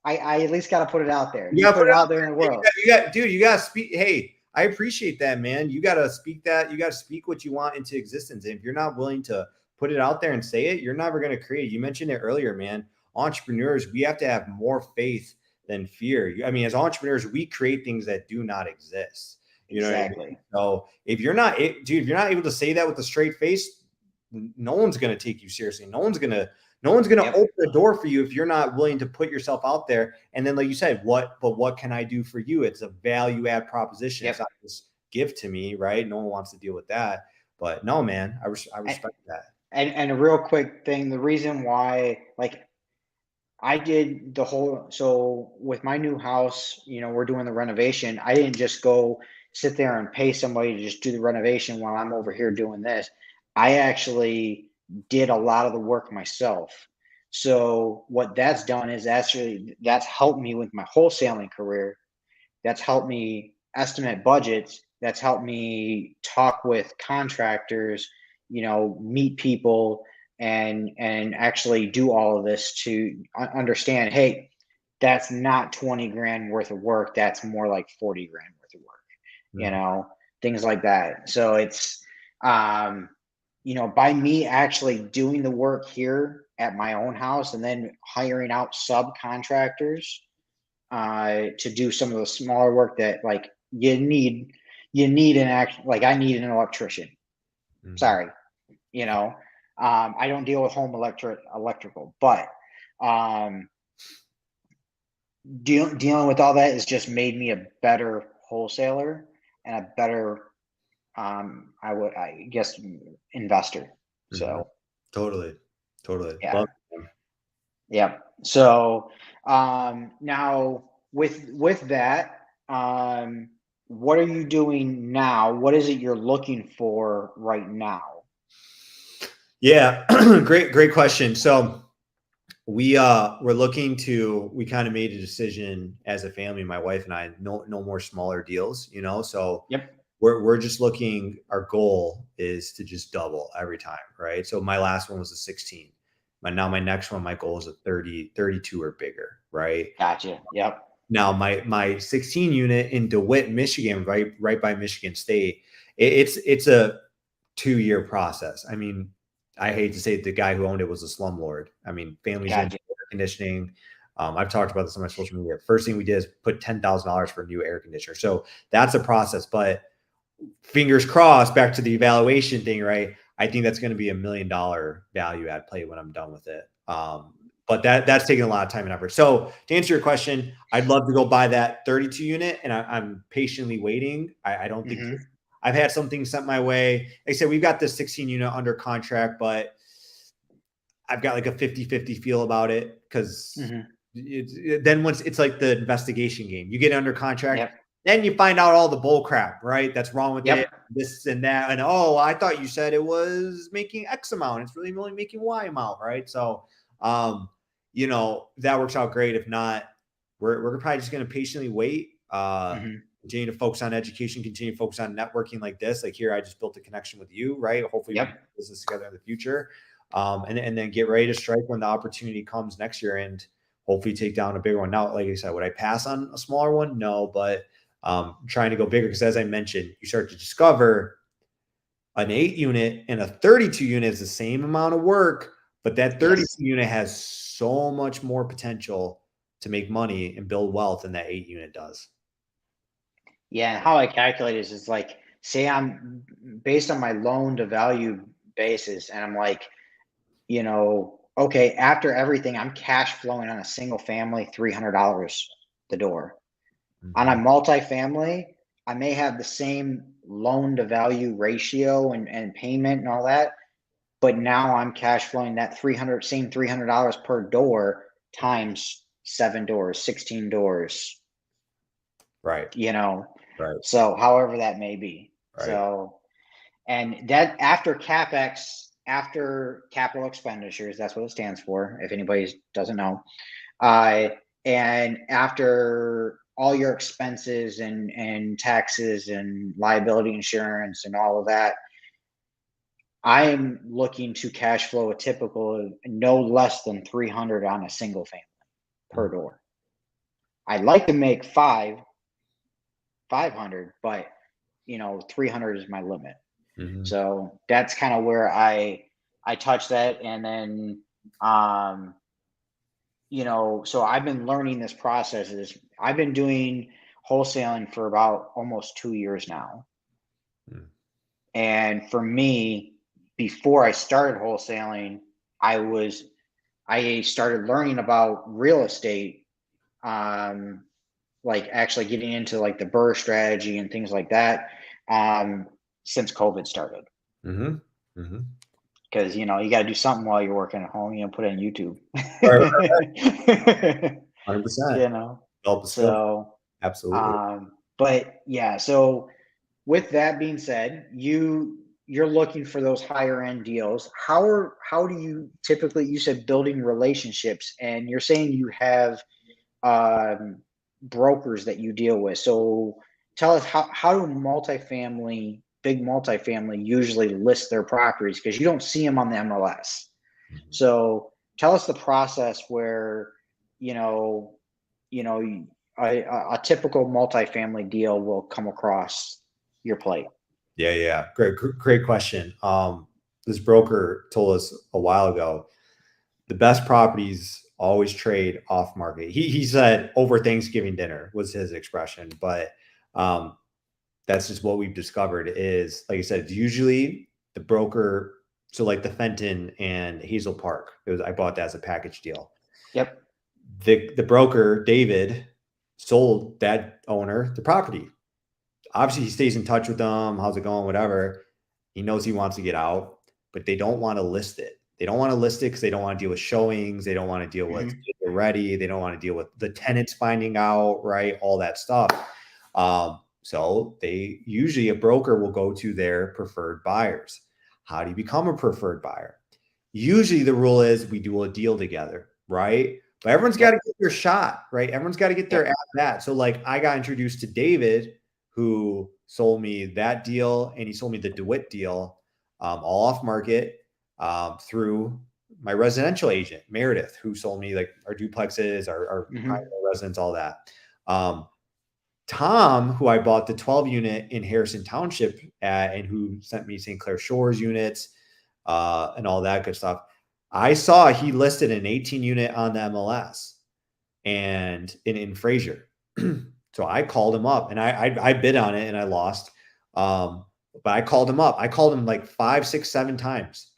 I at least got to put it out there. You You gotta put put it it out out there in the there. world. Dude, you gotta speak. Hey, I appreciate that, man. You gotta speak that. You gotta speak what you want into existence. And if you're not willing to put it out there and say it, you're never gonna create. You mentioned it earlier, man. Entrepreneurs, we have to have more faith than fear. I mean, as entrepreneurs, we create things that do not exist. You know what I mean? Exactly. So if you're not, dude, if you're not able to say that with a straight face, no one's going to take you seriously. No one's gonna Yep. open the door for you if you're not willing to put yourself out there. And then, like you said, what can I do for you? It's a value add proposition. It's Yep. not just give to me, right? No one wants to deal with that. But no, man, I And, respect that. and a real quick thing, the reason why, like, I did the whole, so with my new house, we're doing the renovation. I didn't just go sit there and pay somebody to just do the renovation while I'm over here doing this. I actually did a lot of the work myself. So what that's done is actually that's helped me with my wholesaling career. That's helped me estimate budgets. That's helped me talk with contractors, meet people and actually do all of this to understand, hey, that's not 20 grand worth of work. That's more like 40 grand worth of work, you Mhm. know, things like that. So it's, by me actually doing the work here at my own house and then hiring out subcontractors to do some of the smaller work that like you need an act like I need an electrician. Mhm. Sorry, you know, I don't deal with home electrical, but um, dealing with all that has just made me a better wholesaler and a better, I guess, investor. Mhm. So Totally. Totally. yeah, Love it. yeah. So now with that, what are you doing now? What is it you're looking for right now? Yeah. Great question. So we kind of made a decision as a family, my wife and I, no more smaller deals, so Yep. we're just looking, our goal is to just double every time, right? So my last one was a 16. My next one, my goal is a 30, 32 or bigger, right? Gotcha. Yep. Now my 16 unit in DeWitt, Michigan, right by Michigan State, it's a 2-year process. I mean, I hate to say it, the guy who owned it was a slumlord. I mean, families in Gotcha. air conditioning. I've talked about this on my social media. First thing we did is put $10,000 for a new air conditioner. So that's a process. But fingers crossed, back to the evaluation thing, right? I think that's going to be $1 million value add play when I'm done with it. But that's taking a lot of time and effort. So to answer your question, I'd love to go buy that 32 unit, and I'm patiently waiting. I don't think Mm-hmm. I've had some things sent my way. Like I said, we've got this 16 unit under contract, but I've got like a 50-50 feel about it because Mm-hmm. then once it's like the investigation game, you get under contract, Yep. then you find out all the bull crap, right? That's wrong with it, Yep. this and that. And oh, I thought you said it was making X amount. It's really only making Y amount, right? So, that works out great. If not, we're probably just going to patiently wait. Mm-hmm. Continue to focus on education, continue to focus on networking like this. Like here, I just built a connection with you, right? Hopefully, we can Yep. do business together in the future, and then get ready to strike when the opportunity comes next year, and hopefully take down a bigger one. Now, like I said, would I pass on a smaller one? No, but trying to go bigger because, as I mentioned, you start to discover an 8 unit and a 32 unit is the same amount of work, but that 32 Yes. unit has so much more potential to make money and build wealth than that 8 unit does. Yeah. And how I calculate is like, say I'm based on my loan to value basis, and I'm like, okay, after everything, I'm cash flowing on a single family $300 the door. On a Mhm. multifamily, I may have the same loan to value ratio and payment and all that, but now I'm cash flowing that $300 per door times 7 doors, 16 doors, Right, you know. right, So however that may be. right. So and that after CapEx, after capital expenditures, that's what it stands for, if anybody doesn't know. Uh, and after all your expenses and taxes and liability insurance and all of that, I am looking to cash flow a typical no less than 300 on a single family per door. I'd like to make 500, but 300 is my limit. Mhm. So that's kind of where I touch that, and then so I've been learning this process. Is I've been doing wholesaling for about almost 2 years now. Mm. And for me, before I started wholesaling, I started learning about real estate, um, like actually getting into like the BRRRR strategy and things like that, um, since COVID started. Mm-hmm. Mm-hmm. Because you got to do something while you're working at home. Put it on YouTube. Right, right, 100%. you know. Develop a skill. So, Absolutely. but yeah. So with that being said, you're looking for those higher end deals. How do you typically? You said building relationships, and you're saying you have um, brokers that you deal with. So tell us how do big multifamily usually list their properties, because you don't see them on the MLS. Mhm. So tell us the process where you know you know a typical multifamily deal will come across your plate. Yeah, yeah. Great question. This broker told us a while ago, the best properties always trade off market. He said over Thanksgiving dinner was his expression, but um, that's just what we've discovered is, like I said, it's usually the broker. So like the Fenton and Hazel Park, I bought that as a package deal. Yep. The broker, David, sold that owner the property. Obviously he stays in touch with them. How's it going? Whatever. He knows he wants to get out, but they don't want to list it. They don't want to list it because they don't want to deal with showings. They don't want to deal with Mm-hmm. getting ready. They don't want to deal with the tenants finding out, right? All that stuff. So they usually, a broker will go to their preferred buyers. How do you become a preferred buyer? Usually the rule is we do a deal together, right? But everyone's got to Yep. get their shot, right? Everyone's got to get their Yep. at bat. So like I got introduced to David, who sold me that deal, and he sold me the DeWitt deal, all off market, through my residential agent, Meredith, who sold me like our duplexes, our primary Mm-hmm. residence, all that. Tom, who I bought the 12 unit in Harrison Township at, and who sent me St. Clair Shores units, and all that good stuff. I saw he listed an 18 unit on the MLS and in Fraser. So I called him up, and I bid on it and I lost. But I called him up. I called him like 5, 6, 7 times.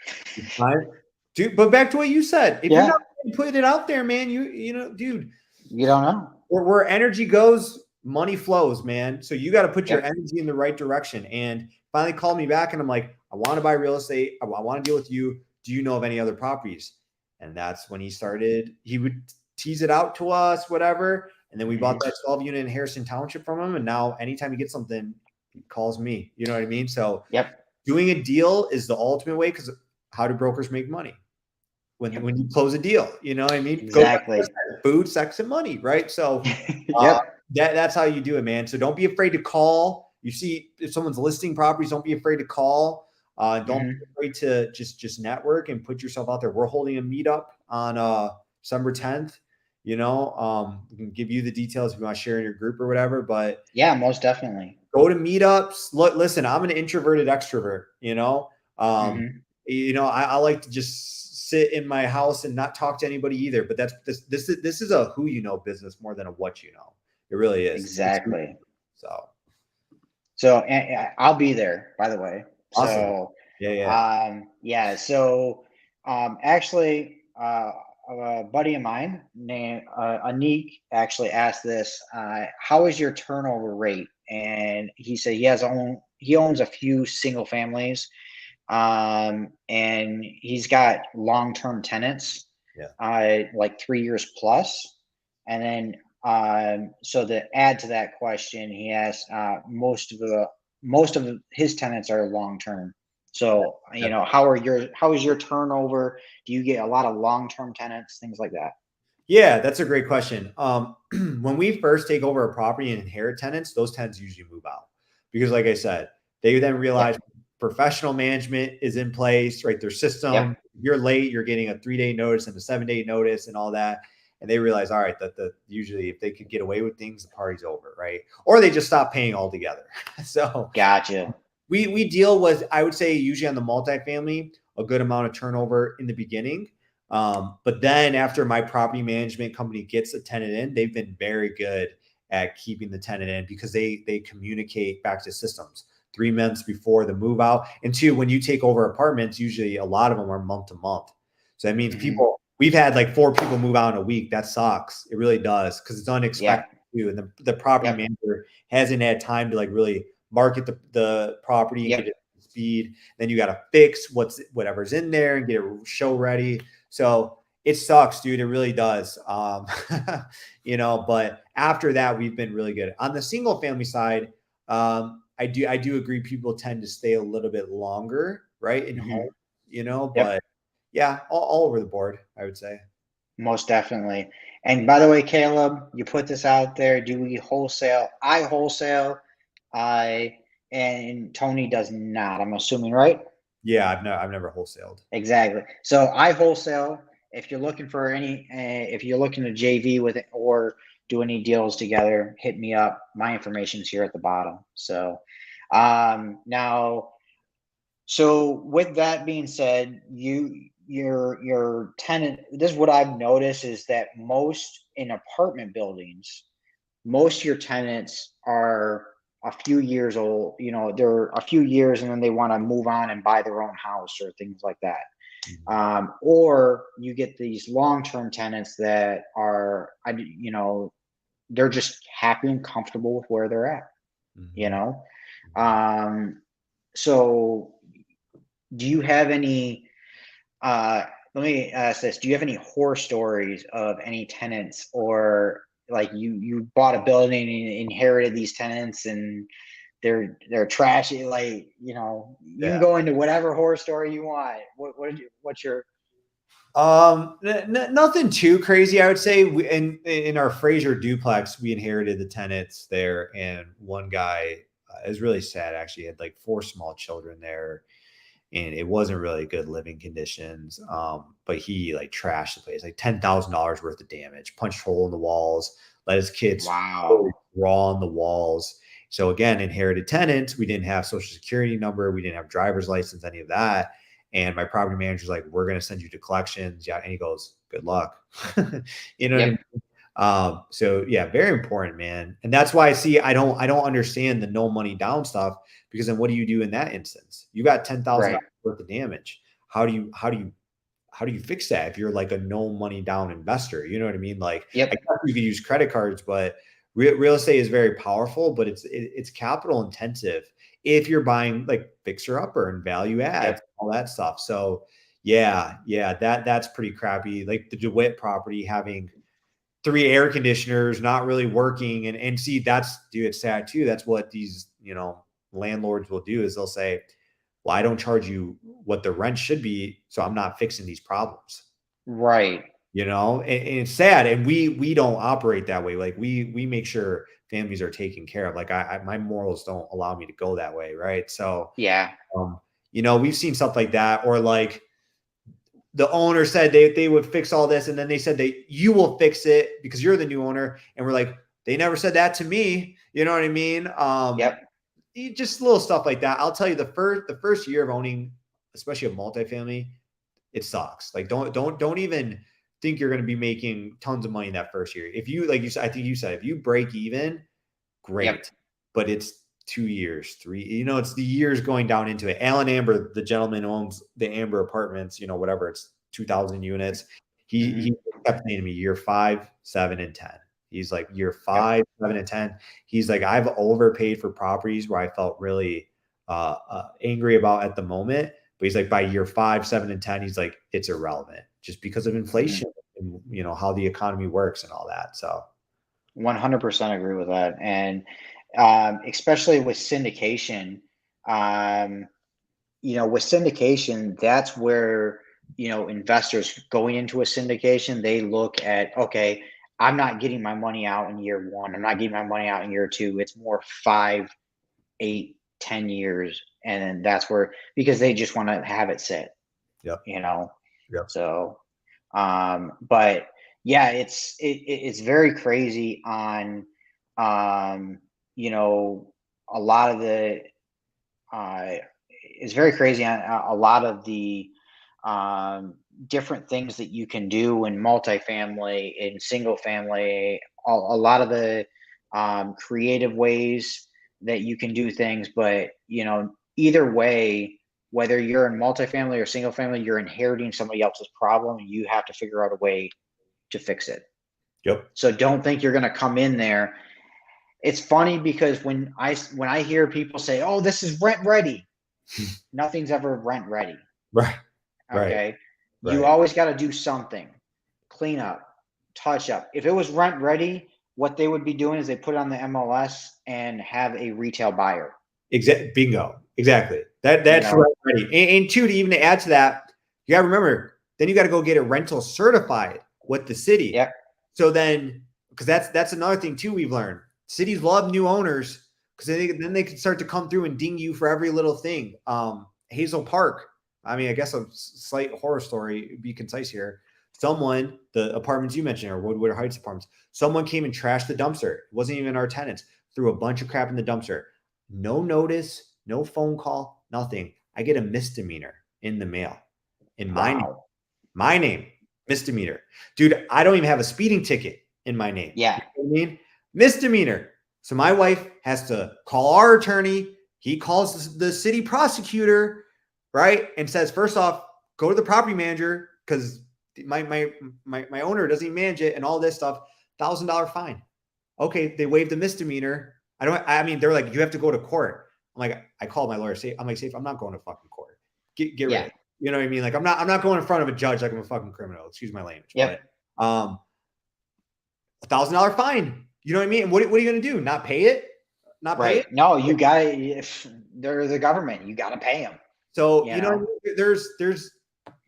Dude, but back to what you said. If you're Yeah. not putting it out there, man, you know, dude, You don't know. where energy goes, money flows, man. So you got to put your Yep. energy in the right direction. And finally called me back, and I'm like, I want to buy real estate. I want to deal with you. Do you know of any other properties? And that's when he would tease it out to us, whatever. And then we bought Mm-hmm. that 12 unit in Harrison Township from him. And now anytime he gets something, he calls me. You know what I mean? So Yep. doing a deal is the ultimate way, because how do brokers make money? Yep. When you close a deal, you know what I mean? Go back Exactly. to food, sex, and money, right? So Yep. that's how you do it, man. So don't be afraid to call. You see, if someone's listing properties, don't be afraid to call. Don't be Mm-hmm. afraid to just network and put yourself out there. We're holding a meetup on December 10th. We can give you the details if you want to share in your group or whatever. But Yeah, most definitely. go to meetups. Look, listen, I'm an introverted extrovert. Mm-hmm. I like to just sit in my house and not talk to anybody either. But this is a who you know business more than a what you know. It really is. It's Exactly. so So and I'll be there, by the way. awesome. So Yeah, yeah. yeah. So actually, a buddy of mine named Anik actually asked this. How is your turnover rate? And he said he owns a few single families, and he's got long-term tenants, Yeah. like 3 years plus. And then, so to add to that question, he asked, most of his tenants are long-term. So, Yeah. how is your turnover? Do you get a lot of long-term tenants, things like that? Yeah, that's a great question. When we first take over a property and inherit tenants, those tenants usually move out because, like I said, they then realize Yep. professional management is in place, right? Their system. Yep. If you're late, you're getting a 3-day notice and a 7-day notice and all that. And they realize, all right, that usually if they could get away with things, the party's over, right? Or they just stop paying altogether. So Gotcha. we deal with, I would say, usually on the multifamily, a good amount of turnover in the beginning. But then after my property management company gets a tenant in, they've been very good at keeping the tenant in because they communicate back to systems 3 months before the move out. And two, when you take over apartments, usually a lot of them are month to month. So that means Hmm. we've had like 4 people move out in a week. That sucks. It really does because it's unexpected Yep. too. And the property Yep. manager hasn't had time to like really market the property and get Yep. it to speed. Then you got to fix whatever's in there and get it show ready. So it sucks, dude. It really does. But after that, we've been really good. On the single family side, I do agree people tend to stay a little bit longer, right? In home, Hmm. but Yep. yeah, all over the board, I would say. Most definitely. And by the way, Caleb, you put this out there. Do we wholesale? I wholesale. I and Tony does not. I'm assuming, right? Yeah, I've never wholesaled. Exactly. So I wholesale. If you're looking for if you're looking to JV with it or do any deals together, hit me up. My information's here at the bottom. So, now, so with that being said, your tenant. This is what I've noticed is that most in apartment buildings, most of your tenants are a few years old. They're a few years and then they want to move on and buy their own house or things like that. Mhm. Or you get these long-term tenants that are, they're just happy and comfortable with where they're at. You Mhm. know, Mhm. um, so do you have any? Let me ask this: do you have any horror stories of any tenants, or like you bought a building and inherited these tenants and they're trashy? Like, you can Yeah. go into whatever horror story you want. What's your? Nothing too crazy, I would say. In our Fraser duplex, we inherited the tenants there, and one guy is really sad. Actually, had like 4 small children there, and it wasn't really good living conditions. But he like trashed the place, like $10,000 worth of damage, punched hole in the walls, let his kids Wow. draw on the walls. So again, inherited tenants. We didn't have social security number, we didn't have driver's license, any of that. And my property manager's like, "We're going to send you to collections." Yeah, and he goes, "Good luck." You know what I mean? Yep. So yeah, very important, man. And that's why I don't understand the no money down stuff because then what do you do in that instance? You got $10,000 Right. worth of damage. How do you fix that if you're like a no money down investor? You know what I mean? Like I Yep. guess you could use credit cards, but real estate is very powerful, but it's capital intensive if you're buying like fixer upper and value adds, Yep. all that stuff. So yeah, that's pretty crappy. Like the DeWitt property having 3 air conditioners not really working, and see, dude, it's sad too. That's what these landlords will do is they'll say, well, I don't charge you what the rent should be, so I'm not fixing these problems. Right. And it's sad, and we don't operate that way. Like we make sure families are taken care of. Like my morals don't allow me to go that way, right? So Yeah. um we've seen stuff like that, or like the owner said they would fix all this, and then they said that you will fix it because you're the new owner, and we're like, they never said that to me. You know what I mean? Yep. Just little stuff like that. I'll tell you, the first year of owning, especially a multifamily, it sucks. Like don't even think you're going to be making tons of money that first year. If you, like you said, I think you said, if you break even, Yep. great. But it's 2 years, three, it's the years going down into it. Alan Amber, the gentleman who owns the Amber Apartments, whatever, it's 2,000 units. He Hmm. kept saying to me, year 5, 7, and 10. He's like, year Yep. 5, 7, and 10. He's like, I've overpaid for properties where I felt really angry about at the moment. But he's like, by year 5, 7, and 10, he's like, it's irrelevant just because of Hmm. inflation and how the economy works and all that. So 100% agree with that. And especially with syndication, um, that's where, investors going into a syndication, they look at, okay, I'm not getting my money out in year one. I'm not getting my money out in year two. It's more 5, 8, 10 years. And then that's where, because they just want to have it sit, yep, you know? yep, So, but yeah, it's very crazy on, um, you know, a lot of the, uh, it's very crazy on a lot of the um, different things that you can do in multifamily, in single family. A lot of the creative ways that you can do things. But, either way, whether you're in multifamily or single family, you're inheriting somebody else's problem. And you have to figure out a way to fix it. Yep. So don't think you're going to come in there. It's funny because when I hear people say, "Oh, this is rent ready," nothing's ever rent ready. Right. Okay. You Right. always got to do something, clean up, touch up. If it was rent ready, what they would be doing is they put it on the MLS and have a retail buyer. Bingo. Exactly. That's right. Ready. And two, to even add to that, you got to remember, then you got to go get it rental certified with the city. Yep. So then, because that's another thing too we've learned. Cities love new owners because then they can start to come through and ding you for every little thing. Hazel Park. I mean, I guess a slight horror story. Be concise here. Someone, the apartments you mentioned, or Woodward Heights apartments, someone came and trashed the dumpster. It wasn't even our tenants. Threw a bunch of crap in the dumpster. No notice, no phone call, nothing. I get a misdemeanor in the mail. In my name, misdemeanor. Dude, I don't even have a speeding ticket in my name. Yeah. You know what I mean? Misdemeanor. So my wife has to call our attorney. He calls the city prosecutor, right? And says, first off, go to the property manager because my owner doesn't even manage it and all this stuff. $1,000 fine. Okay, they waived the misdemeanor. They're like, you have to go to court. I'm like, I called my lawyer. I'm like, I'm not going to fucking court. Get rid of it. You know what I mean? Like, I'm not going in front of a judge like I'm a fucking criminal. Excuse my language. Yep. But $1,000 fine. You know what I mean? What are you going to do? Not pay it? Not pay it? No, you got it. If they're the government, you got to pay them. So, you know, there's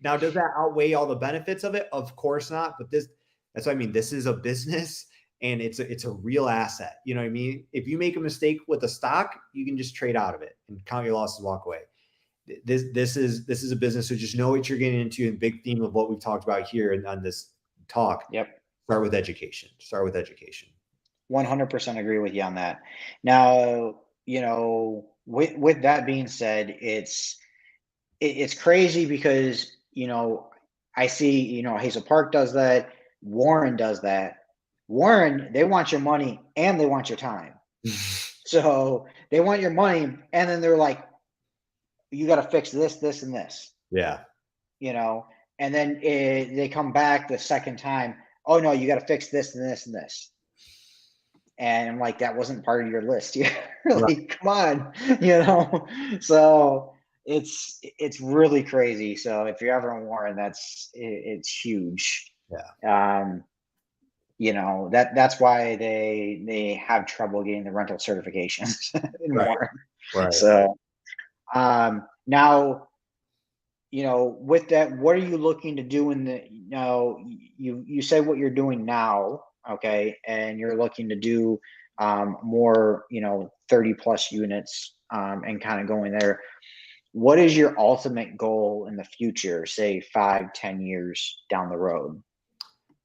now, does that outweigh all the benefits of it? Of course not. But that's what I mean. This is a business. And it's a real asset. You know what I mean? If you make a mistake with a stock, you can just trade out of it and count your losses, walk away. This is a business. So just know what you're getting into. And big theme of what we've talked about here and on this talk. Yep. Start with education. 100% agree with you on that. Now, with that being said, it's crazy because, I see, Hazel Park does that. Warren does that. Warren, they want your money and they want your time. So they want your money and then they're like, you got to fix this, this, and this. Yeah. And then they come back the second time. Oh no, you got to fix this and this and this. And I'm like, that wasn't part of your list. You're like, come on, So it's really crazy. So if you're ever in Warren, it's huge. Yeah. That's why they have trouble getting the rental certifications in Warren. Right. So now, with that, what are you looking to do you say what you're doing now, okay, and you're looking to do more, 30 plus units and kind of going there. What is your ultimate goal in the future, say 5-10 years down the road?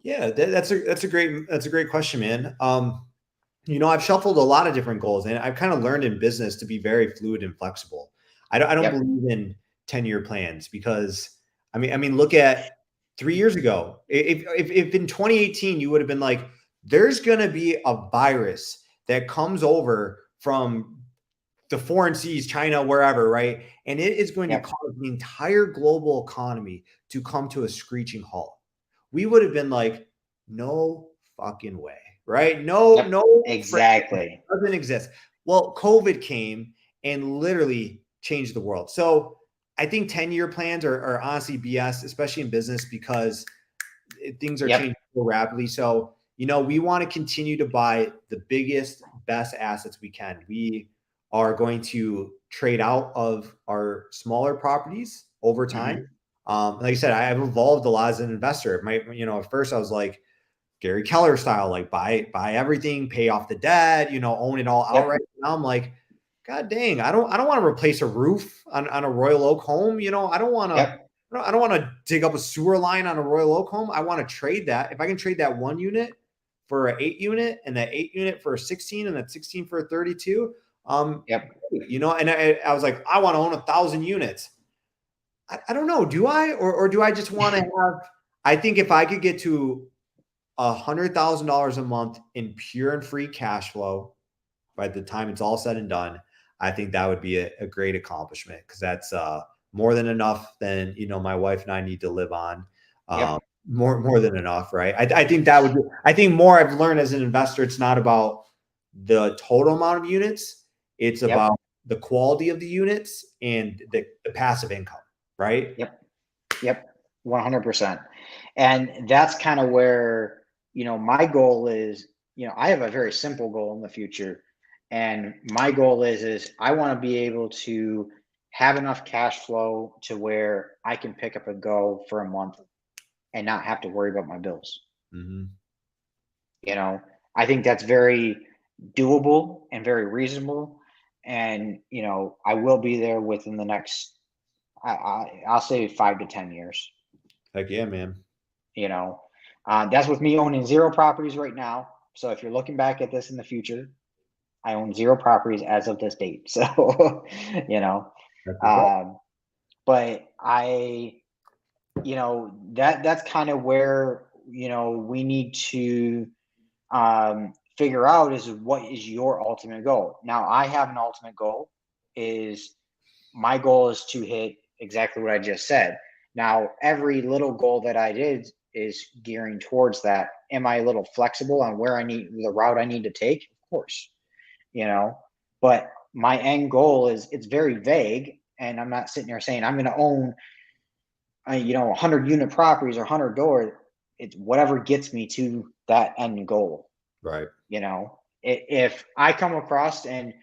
Yeah, that's a great question, man. I've shuffled a lot of different goals, and I've kind of learned in business to be very fluid and flexible. I don't believe in 10-year plans because I mean, look at 3 years ago. If in 2018 you would have been like, there's going to be a virus that comes over from the foreign seas, China, wherever, right? And it is going to cause the entire global economy to come to a screeching halt. We would have been like, no fucking way, right? No, exactly. It doesn't exist. Well, COVID came and literally changed the world. So I think 10-year plans are honestly BS, especially in business, because things are changing so rapidly. So, we want to continue to buy the biggest, best assets we can. We are going to trade out of our smaller properties over time. Mm-hmm. Like I said, I've evolved a lot as an investor. At first I was like Gary Keller style, like buy everything, pay off the debt, own it all outright. Now I'm like, God dang, I don't want to replace a roof on a Royal Oak home. I don't want to, I don't want to dig up a sewer line on a Royal Oak home. I want to trade that. If I can trade that 1 unit for an 8 unit and that 8 unit for a 16 and that 16 for a 32, and I was like, I want to own 1,000 units. I don't know. Do I, or do I just want to have, I think if I could get to $100,000 a month in pure and free cash flow by the time it's all said and done, I think that would be a great accomplishment, because that's more than enough than, my wife and I need to live on. Yep. More than enough, right? I think that would be, I think more I've learned as an investor, it's not about the total amount of units, it's Yep. about the quality of the units and the passive income, right? Yep. Yep. 100%. And that's kind of where, my goal is, I have a very simple goal in the future. And my goal is I want to be able to have enough cash flow to where I can pick up a go for a month and not have to worry about my bills. Mm-hmm. I think that's very doable and very reasonable. And, I will be there within the next, I'll say 5 to 10 years. Heck yeah, man. You know, that's with me owning 0 properties right now. So if you're looking back at this in the future, I own 0 properties as of this date. So, you know, That's what's up. um, but that's kind of where, we need to figure out is what is your ultimate goal. Now, I have an ultimate goal. Is my goal is to hit exactly what I just said. Now, every little goal that I did is gearing towards that. Am I a little flexible on where I need the route I need to take? Of course, but my end goal is it's very vague. And I'm not sitting there saying I'm going to own, 100 unit properties or 100 doors. It's whatever gets me to that end goal. Right. If I come across and,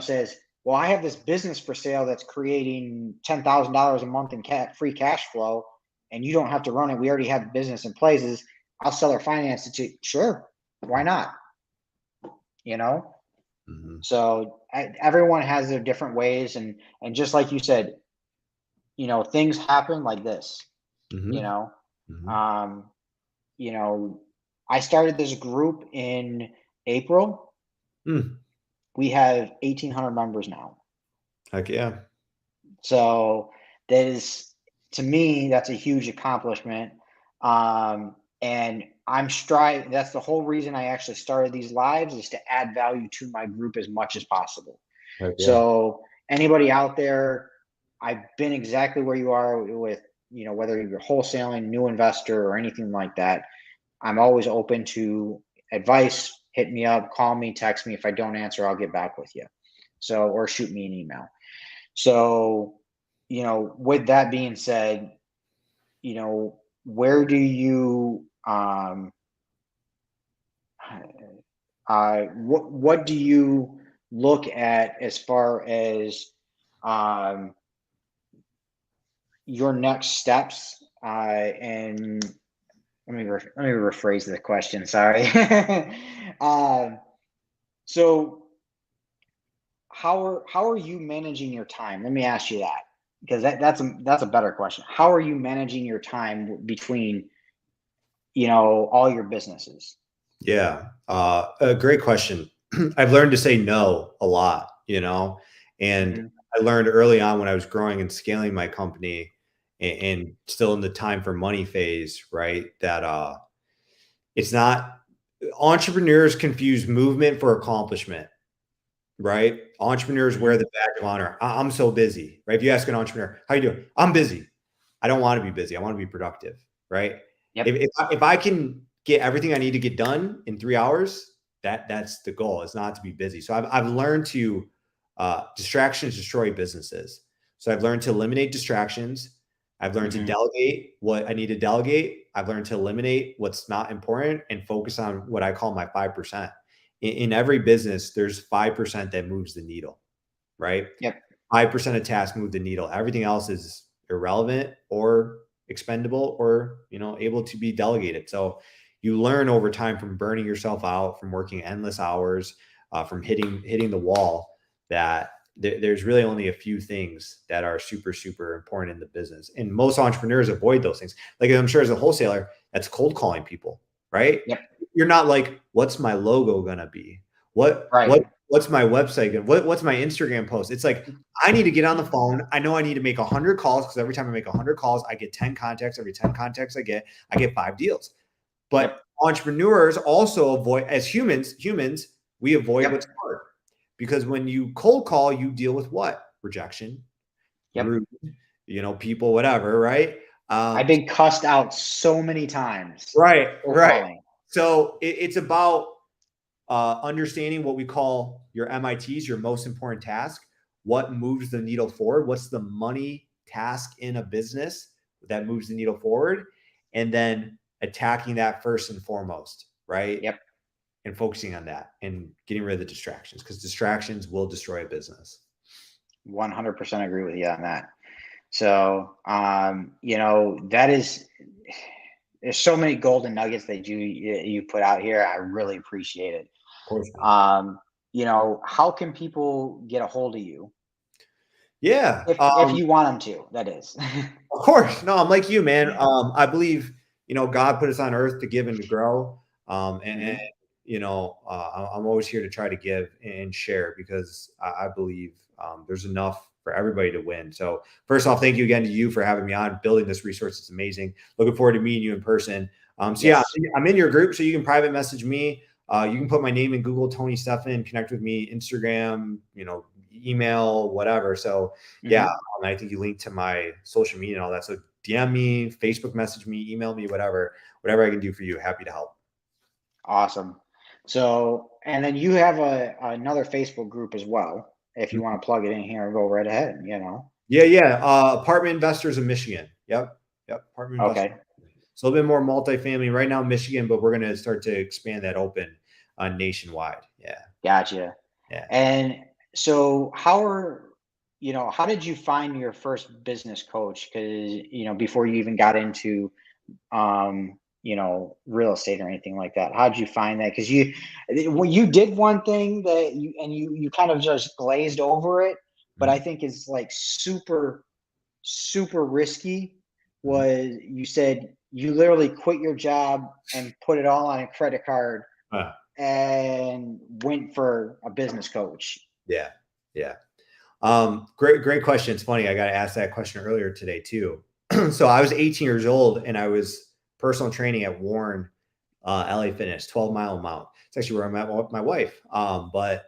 says, well, I have this business for sale that's creating $10,000 a month in free cash flow, and you don't have to run it. We already have the business in places. I'll sell or finance it to. Sure, why not? Mm-hmm. So everyone has their different ways, and just like you said, things happen like this. Mm-hmm. You know, Mm-hmm. um, you know, I started this group in April. We have 1,800 members now. Heck yeah. So that is, to me, that's a huge accomplishment. And I'm striving. That's the whole reason I actually started these lives, is to add value to my group as much as possible. Heck yeah. So anybody out there, I've been exactly where you are with, whether you're wholesaling, new investor, or anything like that. I'm always open to advice. Hit me up, call me, text me. If I don't answer, I'll get back with you. So, or shoot me an email. So, with that being said, where do you, what do you look at as far as your next steps? And let me rephrase the question. Sorry. So how are you managing your time? Let me ask you that, because that's a better question. How are you managing your time between, all your businesses? Yeah. A great question. I've learned to say no a lot, and Mm-hmm. I learned early on when I was growing and scaling my company, and still in the time for money phase, right? That it's not, entrepreneurs confuse movement for accomplishment, right? Entrepreneurs wear Mm-hmm. the badge of honor. I'm so busy, right? If you ask an entrepreneur, how you doing? I'm busy. I don't want to be busy. I want to be productive, right? Yep. If I can get everything I need to get done in 3 hours, that's the goal. Is not to be busy. So I've learned to distractions destroy businesses. So I've learned to eliminate distractions. I've learned to Mm-hmm. delegate what I need to delegate. I've learned to eliminate what's not important and focus on what I call my 5%. In every business, there's 5% that moves the needle, right? Yep. 5% of tasks move the needle. Everything else is irrelevant or expendable, or, able to be delegated. So you learn over time from burning yourself out, from working endless hours, from hitting the wall, that there's really only a few things that are super, super important in the business. And most entrepreneurs avoid those things. Like, I'm sure as a wholesaler, that's cold calling people, right? Yep. You're not like, what's my logo gonna be? Right. What's my website gonna, what's my Instagram post? It's like, I need to get on the phone. I know I need to make 100 calls, because every time I make 100 calls, I get 10 contacts. Every 10 contacts I get 5 deals. But Yep. entrepreneurs also avoid, as humans, we avoid Yep. what's hard, because when you cold call, you deal with what? Rejection, Yep. rude, people, whatever, right? I've Um, been cussed out so many times right, for right. calling. So it's about understanding what we call your MITs, your most important task. What moves the needle forward? What's the money task in a business that moves the needle forward? And then attacking that first and foremost, right? Yep. And focusing on that and getting rid of the distractions, because distractions will destroy a business. 100% agree with you on that. So, that is, there's so many golden nuggets that you put out here. I really appreciate it. Of course, man. How can people get a hold of you Yeah. if you want them to? That is. Of course. No, I'm like you, man. I believe, God put us on earth to give and to grow. And Mhm. I'm always here to try to give and share, because I believe there's enough for everybody to win. So first off, thank you again to you for having me on, building this resource. It's amazing. Looking forward to meeting you in person. Yeah, Yes. I'm in your group, so you can private message me. You can put my name in Google, Tony Stephan, connect with me, Instagram, email, whatever. So yeah, Mhm. I think you link to my social media and all that. So DM me, Facebook message me, email me, whatever I can do for you. Happy to help. Awesome. So, and then you have another Facebook group as well. If you want to plug it in here, go right ahead. Yeah, yeah. Apartment investors in Michigan. Yep. Yep. Apartment investors. Okay. It's a little bit more multifamily right now, Michigan, but we're going to start to expand that open nationwide. Yeah. Gotcha. Yeah. And so how did you find your first business coach? Because, before you even got into, real estate or anything like that, how did you find that? Because you did one thing that you kind of just glazed over it, but I Mhm. think is like super, super risky. Mhm. Was you said you literally quit your job and put it all on a credit card Uh, and went for a business coach. yeah. Yeah. Great question. It's funny. I got asked that question earlier today too. So I was 18 years old and I was personal training at Warren, LA Fitness, 12 Mile Mount. It's actually where I met my wife. But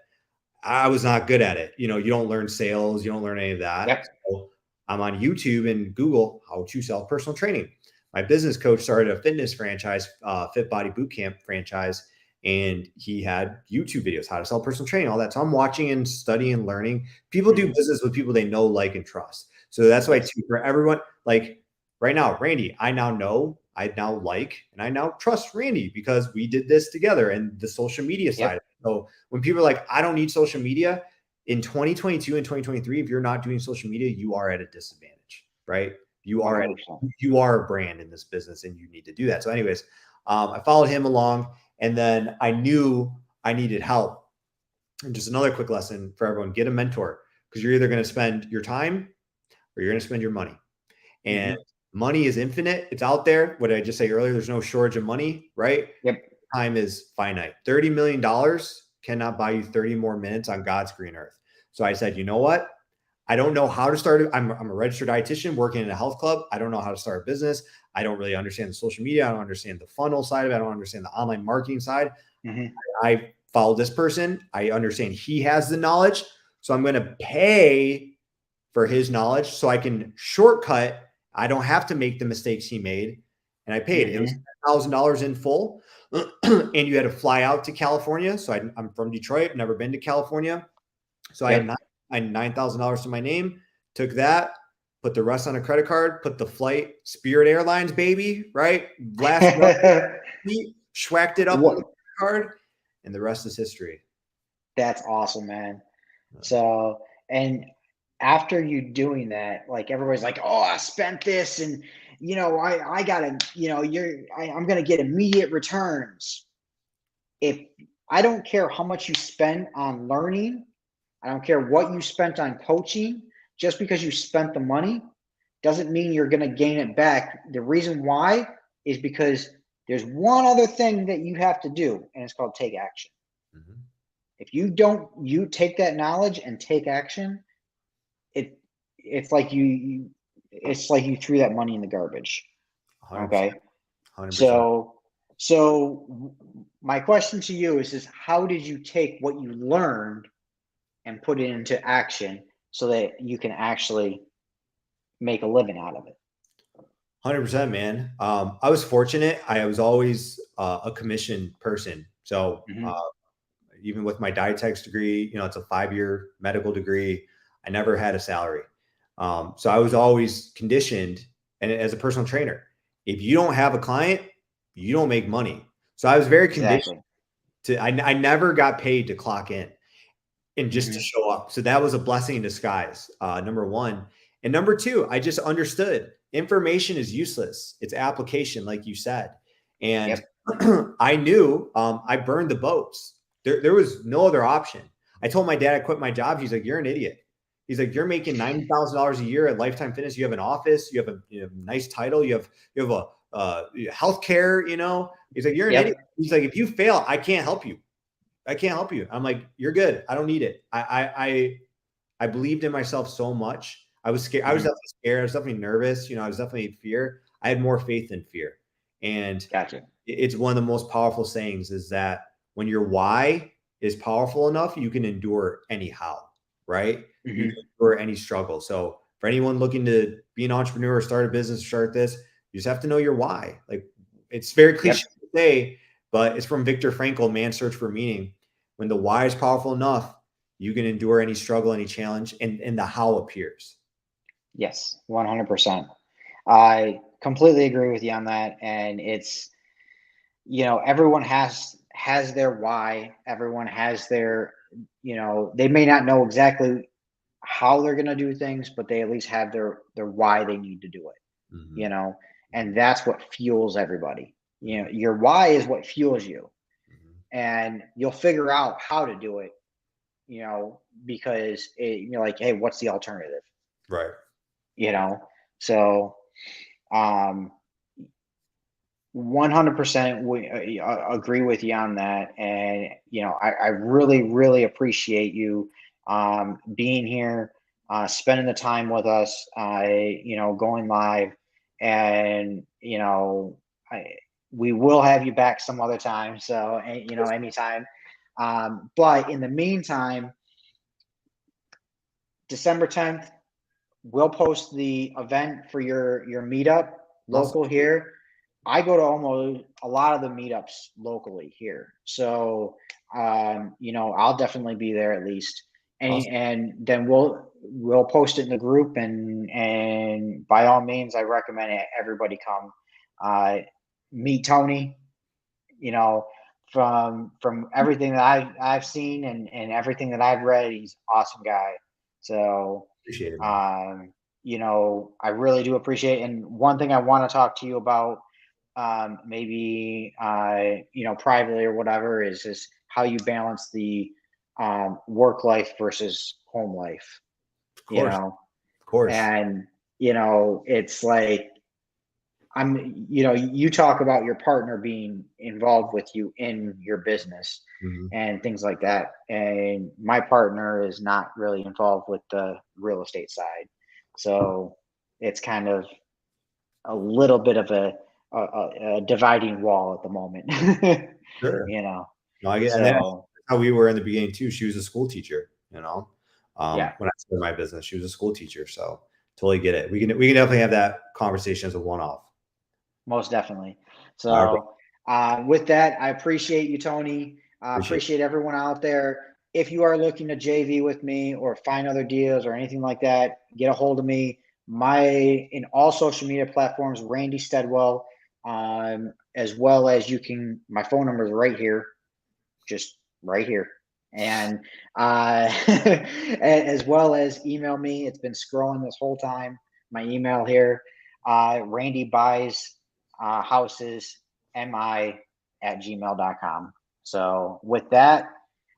I was not good at it. You don't learn sales, you don't learn any of that. Yep. So I'm on YouTube and Google how to sell personal training. My business coach started a fitness franchise, Fit Body Bootcamp franchise, and he had YouTube videos, how to sell personal training, all that. So I'm watching and studying and learning. People do Hmm. business with people they know, like, and trust. So that's why, Yes. too, for everyone, like right now, Randy, I now know, I now like, and I now trust Randy because we did this together and the social media side. Yep. So when people are like, I don't need social media in 2022 and 2023, if you're not doing social media, you are at a disadvantage, right? One hundred percent. You are a brand in this business and you need to do that. So anyways, I followed him along and then I knew I needed help. And just another quick lesson for everyone, get a mentor, because you're either going to spend your time or you're going to spend your money. And Hmm. money is infinite. It's out there. What did I just say earlier? There's no shortage of money, right? Yep. Time is finite. $30 million cannot buy you 30 more minutes on God's green earth. So I said, you know what? I don't know how to start it. I'm a registered dietitian working in a health club. I don't know how to start a business. I don't really understand the social media. I don't understand the funnel side of it. I don't understand the online marketing side. Hmm. I follow this person. I understand he has the knowledge. So I'm going to pay for his knowledge so I can shortcut. I don't have to make the mistakes he made. And I paid. It was Hmm. $1,000 in full. And you had to fly out to California. So I'm from Detroit, never been to California. So I Yep. had $9,000 to my name, took that, put the rest on a credit card, put the flight, Spirit Airlines, baby, right? Last seat, schwacked it up on the What? card, and the rest is history. That's awesome, man. So, and after you doing that, like everybody's like, "Oh, I spent this, and I gotta, I'm gonna get immediate returns." If I don't care how much you spend on learning, I don't care what you spent on coaching, just because you spent the money doesn't mean you're going to gain it back. The reason why is because there's one other thing that you have to do, and it's called take action. Mhm. If you take that knowledge and take action, it it's like it's like you threw that money in the garbage. 100%. Okay. 100%. So So my question to you is how did you take what you learned and put it into action so that you can actually make a living out of it? 100%, man. I was fortunate. I was always a commission person. So Mm-hmm. even with my dietetics degree, it's a 5-year medical degree. I never had a salary. So I was always conditioned, and as a personal trainer, if you don't have a client, you don't make money. So I was very conditioned Exactly. I never got paid to clock in and just to Mm-hmm. show up. So that was a blessing in disguise, number one. And number two, I just understood information is useless. It's application, like you said. And Yep. I knew I burned the boats. There was no other option. I told my dad I quit my job. He's like, "You're an idiot." He's like, "You're making $90,000 a year at Lifetime Fitness. You have an office. You have a nice title. You have a healthcare. He's like, "You're an idiot." Yep. He's like, "If you fail, I can't help you. I can't help you." I'm like, "You're good. I don't need it." I believed in myself so much. I was scared. I was Mm-hmm. definitely scared. I was definitely nervous. I was definitely in fear. I had more faith than fear. And Gotcha. it's one of the most powerful sayings is that when your why is powerful enough, you can endure anyhow, right? You Mm-hmm. can endure any struggle. So for anyone looking to be an entrepreneur, start a business, start this, you just have to know your why. Like it's very cliche Yep. to say, but it's from Viktor Frankl, Man's Search for Meaning. When the why is powerful enough, you can endure any struggle, any challenge, and the how appears. Yes. 100%. I completely agree with you on that. And it's, everyone has their why. Everyone has their, they may not know exactly how they're going to do things, but they at least have their why they need to do it. Mm-hmm. you know, and that's what fuels everybody. Your why is what fuels you, Mm-hmm. and you'll figure out how to do it, because you're like, hey, what's the alternative? Right. You know, so um, 100% we agree with you on that, and I really, really appreciate you being here, spending the time with us, going live, and I, we will have you back some other time. So anytime. But in the meantime, December 10th, we'll post the event for your meetup Awesome. local here. I go to almost a lot of the meetups locally here. So I'll definitely be there at least. Awesome. And then we'll post it in the group, and by all means I recommend everybody come uh meet Tony, you know, from everything that I've seen and everything that I've read. He's an awesome guy. So Appreciate it, man. um, I really do appreciate it. And one thing I want to talk to you about, maybe privately or whatever, is how you balance the work life versus home life. Of You course. know, Of course. and it's like you talk about your partner being involved with you in your business Mhm. and things like that. And my partner is not really involved with the real estate side. So it's kind of a little bit of a dividing wall at the moment, Sure. you know. No, I get, and that's So how we were in the beginning too. She was a school teacher, yeah, when I started my business, she was a school teacher. So totally get it. We can definitely have that conversation as a one-off. most definitely. All right, bro. So, with that, I appreciate you, Tony. Appreciate it. Appreciate everyone out there. If you are looking to JV with me or find other deals or anything like that, get a hold of me. In all social media platforms, Randy Steadwell, as well as my phone number is right here, just right here. And as well as email me. It's been scrolling this whole time. My email here, Randy buys houses mi@gmail.com. So with that,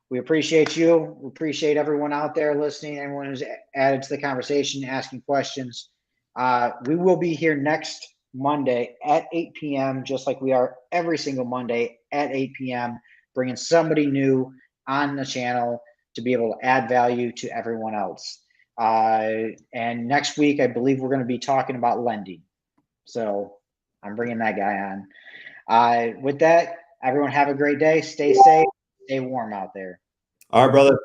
we appreciate you. We appreciate everyone out there listening, everyone who's added to the conversation, asking questions. We will be here next Monday at 8 p.m., just like we are every single Monday at 8 p.m., bringing somebody new on the channel to be able to add value to everyone else. And next week, I believe we're going to be talking about lending. So I'm bringing that guy on. With that, everyone have a great day. Stay safe, stay warm out there. All right, brother.